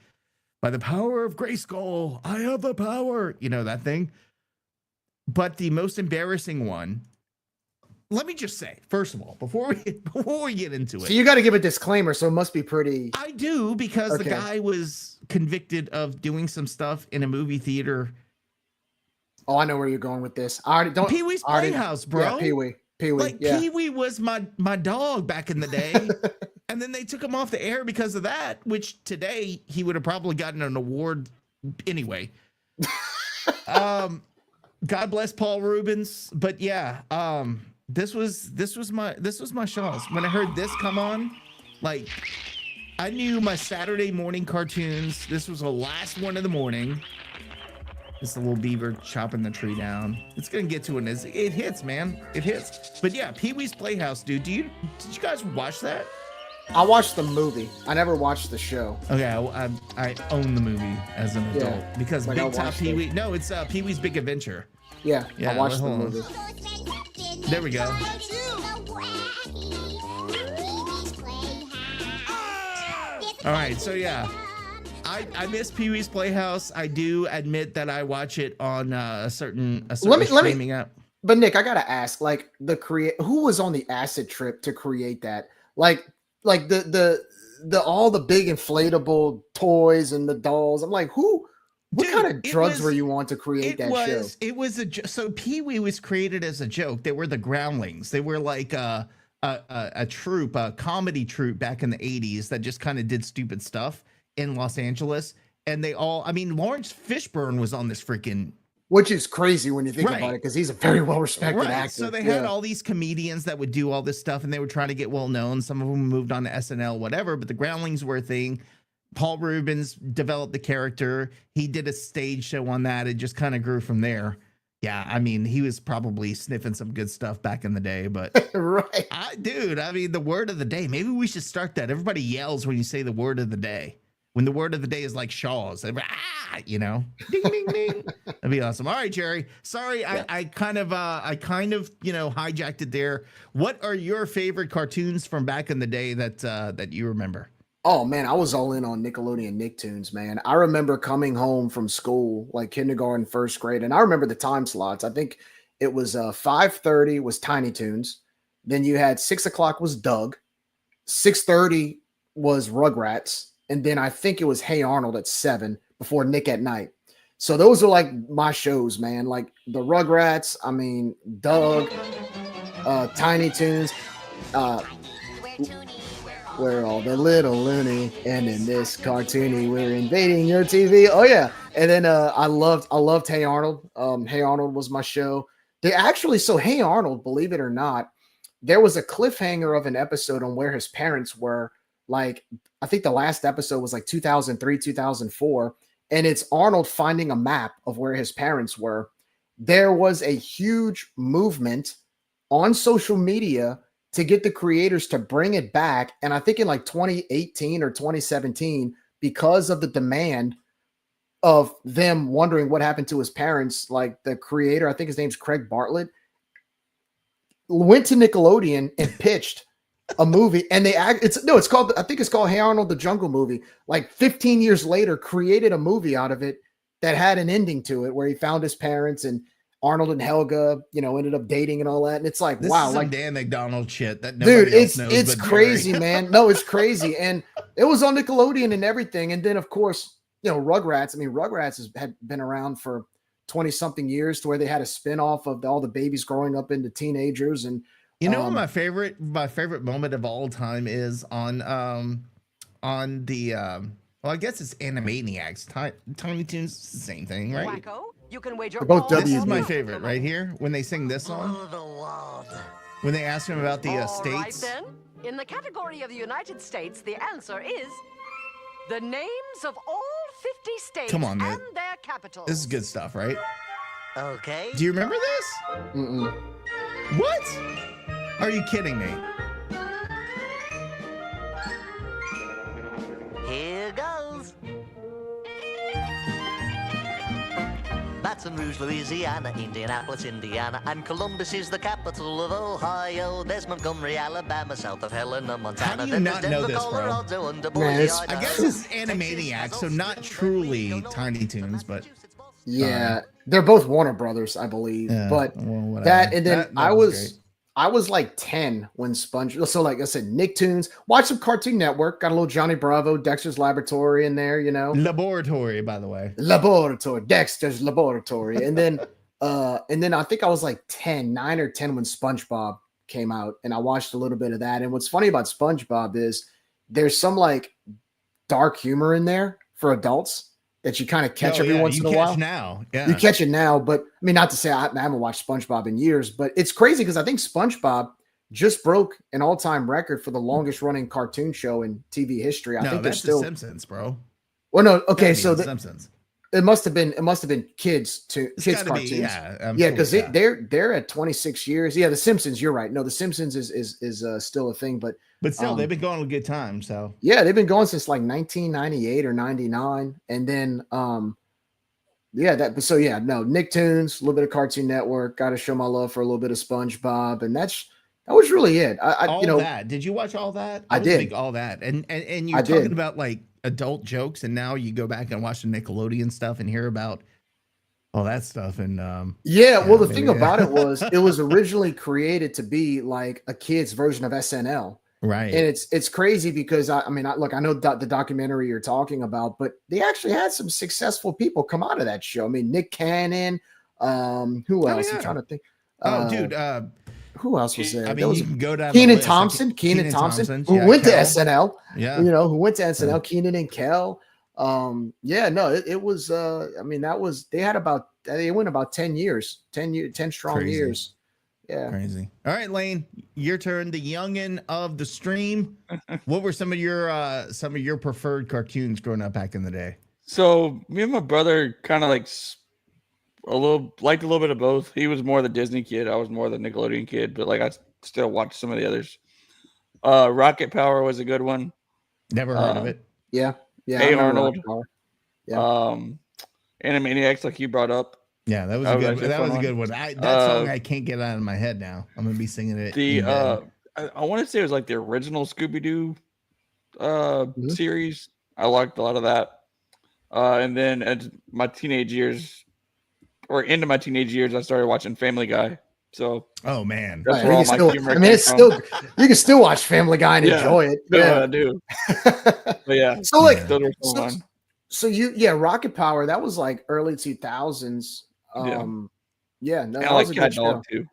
by the power of Grayskull, I have the power. You know, that thing. But the most embarrassing one, let me just say, first of all, before we get into it. So you got to give a disclaimer, so it must be pretty. I do, because the guy was convicted of doing some stuff in a movie theater. Oh, I know where you're going with this. I already don't. Pee-wee's Playhouse, bro. Yeah, Pee-wee. Like, Pee-wee was my dog back in the day. And then they took him off the air because of that, which today he would have probably gotten an award anyway. God bless Paul Rubens. But yeah, this was my Shaw's. When I heard this come on, like, I knew my Saturday morning cartoons. This was the last one of the morning. It's the little beaver chopping the tree down. It's gonna get to it. It hits, man. It hits. But yeah, Pee-wee's Playhouse, dude. Did you guys watch that? I watched the movie. I never watched the show. Okay, I own the movie as an adult because like Big Top Pee-wee. No, it's Pee-wee's Big Adventure. Yeah, I watched the movie. There we go. All right, so yeah, I miss Pee-wee's Playhouse. I do admit that I watch it on a certain streaming app. But Nick, I gotta ask, like, who was on the acid trip to create that? Like the all the big inflatable toys and the dolls. I'm like, what kind of drugs were you on to create that show? It was so Pee-wee was created as a joke. They were the Groundlings. They were like a troupe, a comedy troupe back in the 80s that just kind of did stupid stuff in Los Angeles. And Lawrence Fishburne was on this freaking. Which is crazy when you think about it, because he's a very well-respected actor. So they had all these comedians that would do all this stuff, and they were trying to get well-known. Some of them moved on to SNL, whatever, but the Groundlings were a thing. Paul Rubens developed the character. He did a stage show on that. It just kind of grew from there. Yeah, I mean, he was probably sniffing some good stuff back in the day, but right. The word of the day. Maybe we should start that. Everybody yells when you say the word of the day. When the word of the day is like Shaw's, ding, ding, ding. That'd be awesome. All right, Jerry. Sorry, I kind of hijacked it there. What are your favorite cartoons from back in the day that you remember? Oh man, I was all in on Nickelodeon Nicktoons, man. I remember coming home from school, like kindergarten, first grade, and I remember the time slots. I think it was 5:30 was Tiny Toons. Then you had 6 o'clock was Doug, 6:30 was Rugrats. And then I think it was Hey Arnold at 7 before Nick at Night. So those are like my shows, man. Like the Rugrats, Doug, Tiny Toons, we're all the little loony, and in this cartoony, we're invading your TV. Oh yeah. And then I loved Hey Arnold. Hey Arnold was my show. Hey Arnold, believe it or not, there was a cliffhanger of an episode on where his parents were. Like, I think the last episode was like 2003, 2004, and it's Arnold finding a map of where his parents were. There was a huge movement on social media to get the creators to bring it back. And I think in like 2018 or 2017, because of the demand of them wondering what happened to his parents, like the creator, I think his name's Craig Bartlett, went to Nickelodeon and pitched a movie, and it's called Hey Arnold the Jungle Movie. Like 15 years later, created a movie out of it that had an ending to it where he found his parents and Arnold and Helga, ended up dating and all that. And it's like, this wow, is like Dan McDonald shit that dude, it's crazy, man. No, it's crazy, and it was on Nickelodeon and everything. And then of course, Rugrats. Rugrats had been around for 20 something years to where they had a spinoff of all the babies growing up into teenagers. And what my favorite moment of all time is on the I guess it's Animaniacs. Tiny Toons, the same thing, right? Wacko, you can wager both This is my favorite right here when they sing this song. When they ask him about the states. Right then, in the category of the United States, the answer is the names of all 50 states Come on, man. and their capitals. This is good stuff, right? Okay. Do you remember this? Mm-mm. What? Are you kidding me? Here goes. Baton Rouge, Louisiana, Indianapolis, Indiana, and Columbus is the capital of Ohio. There's Montgomery, Alabama, south of Helena, Montana. How do you not know this, bro? I guess it's Animaniacs, so not truly Tiny Toons, but Yeah, they're both Warner Brothers, I believe. Yeah, but well, whatever. that and then That I was like 10 when so like I said, Nicktoons, watch some Cartoon Network, got a little Johnny Bravo, Dexter's Laboratory in there, you know. Laboratory, by the way. Laboratory, Dexter's Laboratory. And then I think I was like 9 or 10 when SpongeBob came out, and I watched a little bit of that. And what's funny about SpongeBob is there's some like dark humor in there for adults that you kind of catch every once in a while. Now. Yeah. You catch it now, but I mean, not to say I haven't watched SpongeBob in years, but it's crazy because I think SpongeBob just broke an all-time record for the longest running cartoon show in TV history. I think that's still The Simpsons, bro. Well, no, okay, so The Simpsons. It must have been kids cartoons. Because they're at 26 years. Yeah, The Simpsons. You're right. No, The Simpsons is still a thing, but still they've been going a good time. So yeah, they've been going since like 1998 or 99, and then Nicktoons, a little bit of Cartoon Network. Got to show my love for a little bit of SpongeBob, and that was really it. That. Did you watch all that? I did. All that, and you're talking about like adult jokes, and now you go back and watch the Nickelodeon stuff and hear about all that stuff. And the thing about it was originally created to be like a kid's version of SNL. Right. And it's crazy because I know the documentary you're talking about, but they actually had some successful people come out of that show. I mean, Nick Cannon, who else? I'm trying to think. Who else was there? I mean, you can go down Keenan Thompson, who went to SNL. Yeah. Who went to SNL, Keenan and Kel. It was they went about 10 strong years. Yeah. Crazy. All right, Lane, your turn. The youngin of the stream. What were some of your preferred cartoons growing up back in the day? So me and my brother kind of liked a little bit of both. He was more the Disney kid. I was more the Nickelodeon kid, but like I still watched some of the others. Rocket Power was a good one. Never heard of it. Yeah. Hey Arnold. Yeah. Animaniacs, like you brought up. Yeah, that was a good. That was a good one. That song I can't get out of my head now. I'm gonna be singing it. I want to say it was like the original Scooby-Doo series. I liked a lot of that. And then at my teenage years, or into my teenage years, I started watching Family Guy. So, oh man, that's where all my humor you can still watch Family Guy and enjoy it. Yeah, I do. But yeah, so like, fun. So Rocket Power, that was like early 2000s. No, that was a Cat good Dog show. too.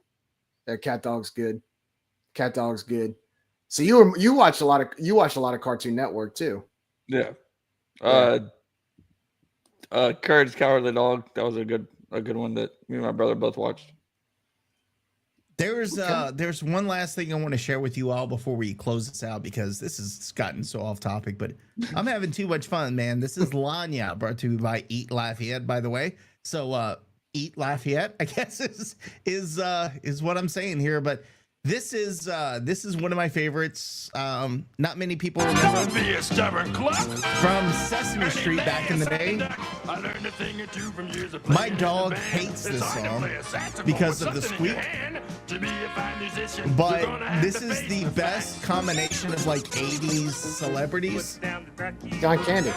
Yeah, Cat Dog's good. Cat Dog's good. So you watched a lot of Cartoon Network too. Yeah. Courage the Cowardly Dog. That was a good one that me and my brother both watched. There's one last thing I want to share with you all before we close this out, because this has gotten so off topic, but I'm having too much fun, man. This is Lanya, brought to you by Eat Lafayette, by the way. So Eat Lafayette, I guess is what I'm saying here, but this is one of my favorites. Not many people remember. Don't be a stubborn cluck. From Sesame Street back in the day. I learned a thing or two from years of My dog hates this song because of the squeak. But this is the best combination of like 80s celebrities. John Candy.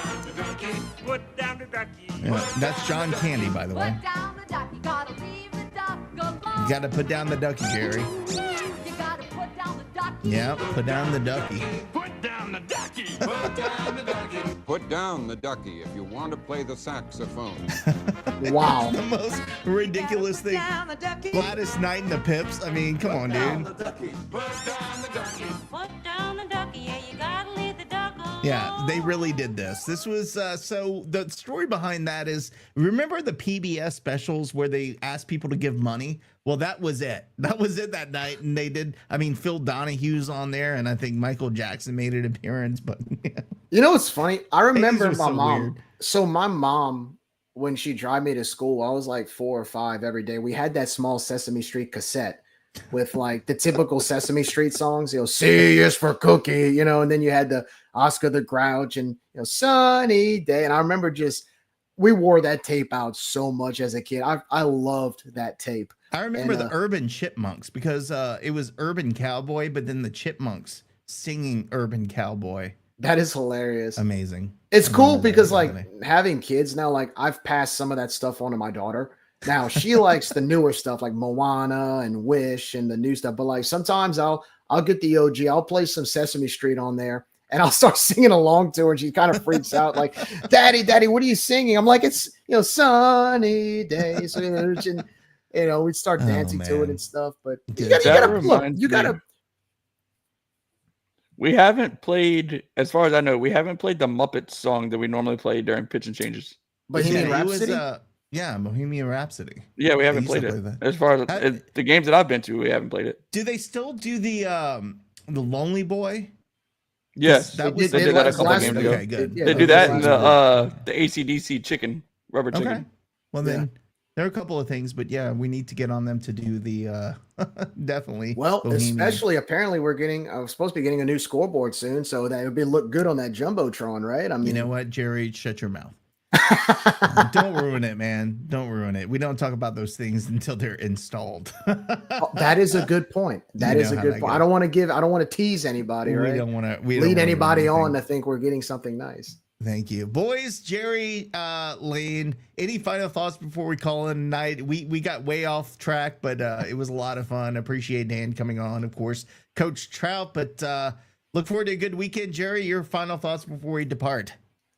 Yeah, that's John Candy, by the way. You got to put down the ducky, Jerry. Yeah, put down the ducky. Put down the ducky. Put down the ducky. Put down the ducky if you want to play the saxophone. Wow. The most ridiculous thing. Gladys Knight and the Pips. I mean, come on, dude. Put down the ducky. Put down the ducky, yeah, you gotta leave the duck alone. Yeah, they really did this. This was so the story behind that is, remember the PBS specials where they asked people to give money? Well, that was it. That was it that night. And they did. I mean, Phil Donahue's on there, and I think Michael Jackson made an appearance. But you know what's funny? I remember my mom. Weird. So my mom, when she drive me to school, I was like 4 or 5 every day. We had that small Sesame Street cassette with like the typical Sesame Street songs, C is for cookie, and then you had the Oscar the Grouch and, sunny day. And I remember we wore that tape out so much as a kid. I loved that tape. I remember the Urban Chipmunks because it was Urban Cowboy, but then the Chipmunks singing Urban Cowboy. That is hilarious. Amazing. It's cool because having kids now, I've passed some of that stuff on to my daughter. Now she likes the newer stuff like Moana and Wish and the new stuff. But sometimes I'll get the OG. I'll play some Sesame Street on there and I'll start singing along to her. And she kind of freaks out like, Daddy, what are you singing? I'm like, it's, sunny days. And, we'd start dancing to it and stuff. But you gotta. We haven't played, as far as I know, we haven't played the Muppets song that we normally play during pitch and changes. Bohemian Rhapsody? Bohemian Rhapsody. Yeah, we haven't played it. As far as the games that I've been to, we haven't played it. Do they still do the Lonely Boy? Yes, they did that a couple of games ago. Okay, good. They do that in the AC/DC chicken, rubber chicken. Okay. Well, then there are a couple of things, but yeah, we need to get on them to do the definitely. Well, especially apparently we're supposed to be getting a new scoreboard soon, so that would look good on that Jumbotron, right? I mean, you know what, Jerry, shut your mouth. Don't ruin it, man. Don't ruin it. We don't talk about those things until they're installed. That is a good point. That is a good point. I don't want to tease anybody, right? We don't want to lead anybody on to think we're getting something nice. Thank you. Boys, Jerry, Lane, any final thoughts before we call in tonight? We got way off track, but it was a lot of fun. Appreciate Dan coming on, of course, Coach Trout, but look forward to a good weekend. Jerry, your final thoughts before we depart.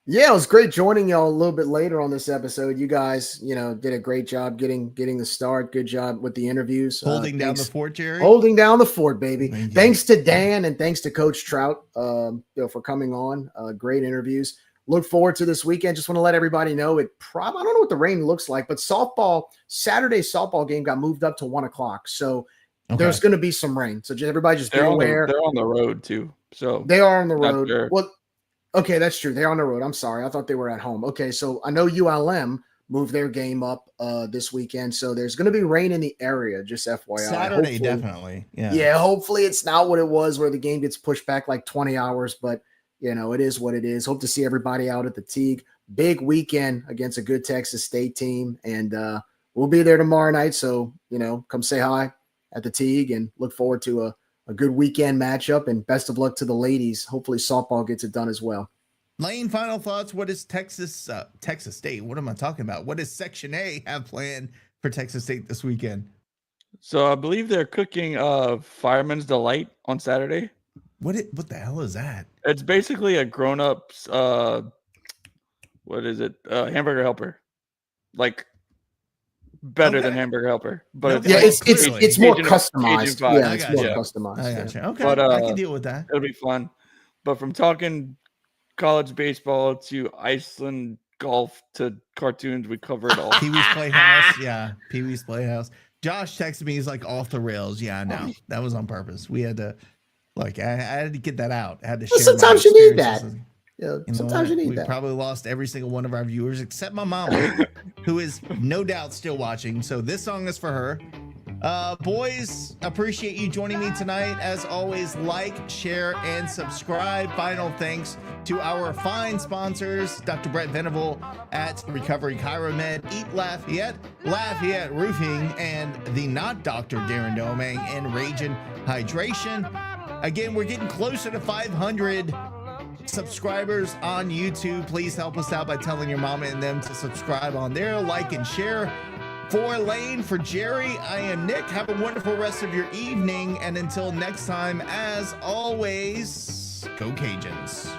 Yeah, it was great joining y'all a little bit later on this episode. You guys, did a great job getting the start. Good job with the interviews. Holding down the fort, Jerry. Holding down the fort, baby. Thanks to Dan and thanks to Coach Trout, for coming on. Great interviews. Look forward to this weekend. Just want to let everybody know I don't know what the rain looks like, but Saturday softball game got moved up to 1:00. So there's going to be some rain. So everybody just be aware. They're on the road too. So they are on the road. Sure. Well, okay, that's true. They're on the road. I'm sorry. I thought they were at home. Okay, so I know ULM moved their game up this weekend. So there's going to be rain in the area, just FYI. Saturday, definitely. Yeah, hopefully it's not what it was where the game gets pushed back like 20 hours, but it is what it is. Hope to see everybody out at the Teague. Big weekend against a good Texas State team. And we'll be there tomorrow night. So, come say hi at the Teague and look forward to a good weekend matchup. And best of luck to the ladies. Hopefully softball gets it done as well. Lane, final thoughts. What is Texas State? What am I talking about? What does Section A have planned for Texas State this weekend? So I believe they're cooking Fireman's Delight on Saturday. What the hell is that? It's basically a grown-ups what is it? Hamburger Helper. Like better than Hamburger Helper. But it's more customized. Yeah, it's more customized. I got you. Okay. But, I can deal with that. It'll be fun. But from talking college baseball to Iceland golf to cartoons, we cover it all. Pee-wee's Playhouse. Yeah. Pee-wee's Playhouse. Josh texted me. He's like off the rails. Yeah, I know. That was on purpose. We had to I had to get that out. I had to share. Sometimes you need that. Yeah, sometimes you need that. We probably lost every single one of our viewers except my mom, who is no doubt still watching. So this song is for her. Boys, appreciate you joining me tonight. As always, like, share, and subscribe. Final thanks to our fine sponsors, Dr. Brett Venable at Recovery Chiromed, Eat Lafayette, Lafayette Roofing, and the not Dr. Darren Domingue, and Ragin' Hydration. Again, we're getting closer to 500 subscribers on YouTube. Please help us out by telling your mama and them to subscribe on there, like and share. For Lane, for Jerry, I am Nick. Have a wonderful rest of your evening. And until next time, as always, go Cajuns.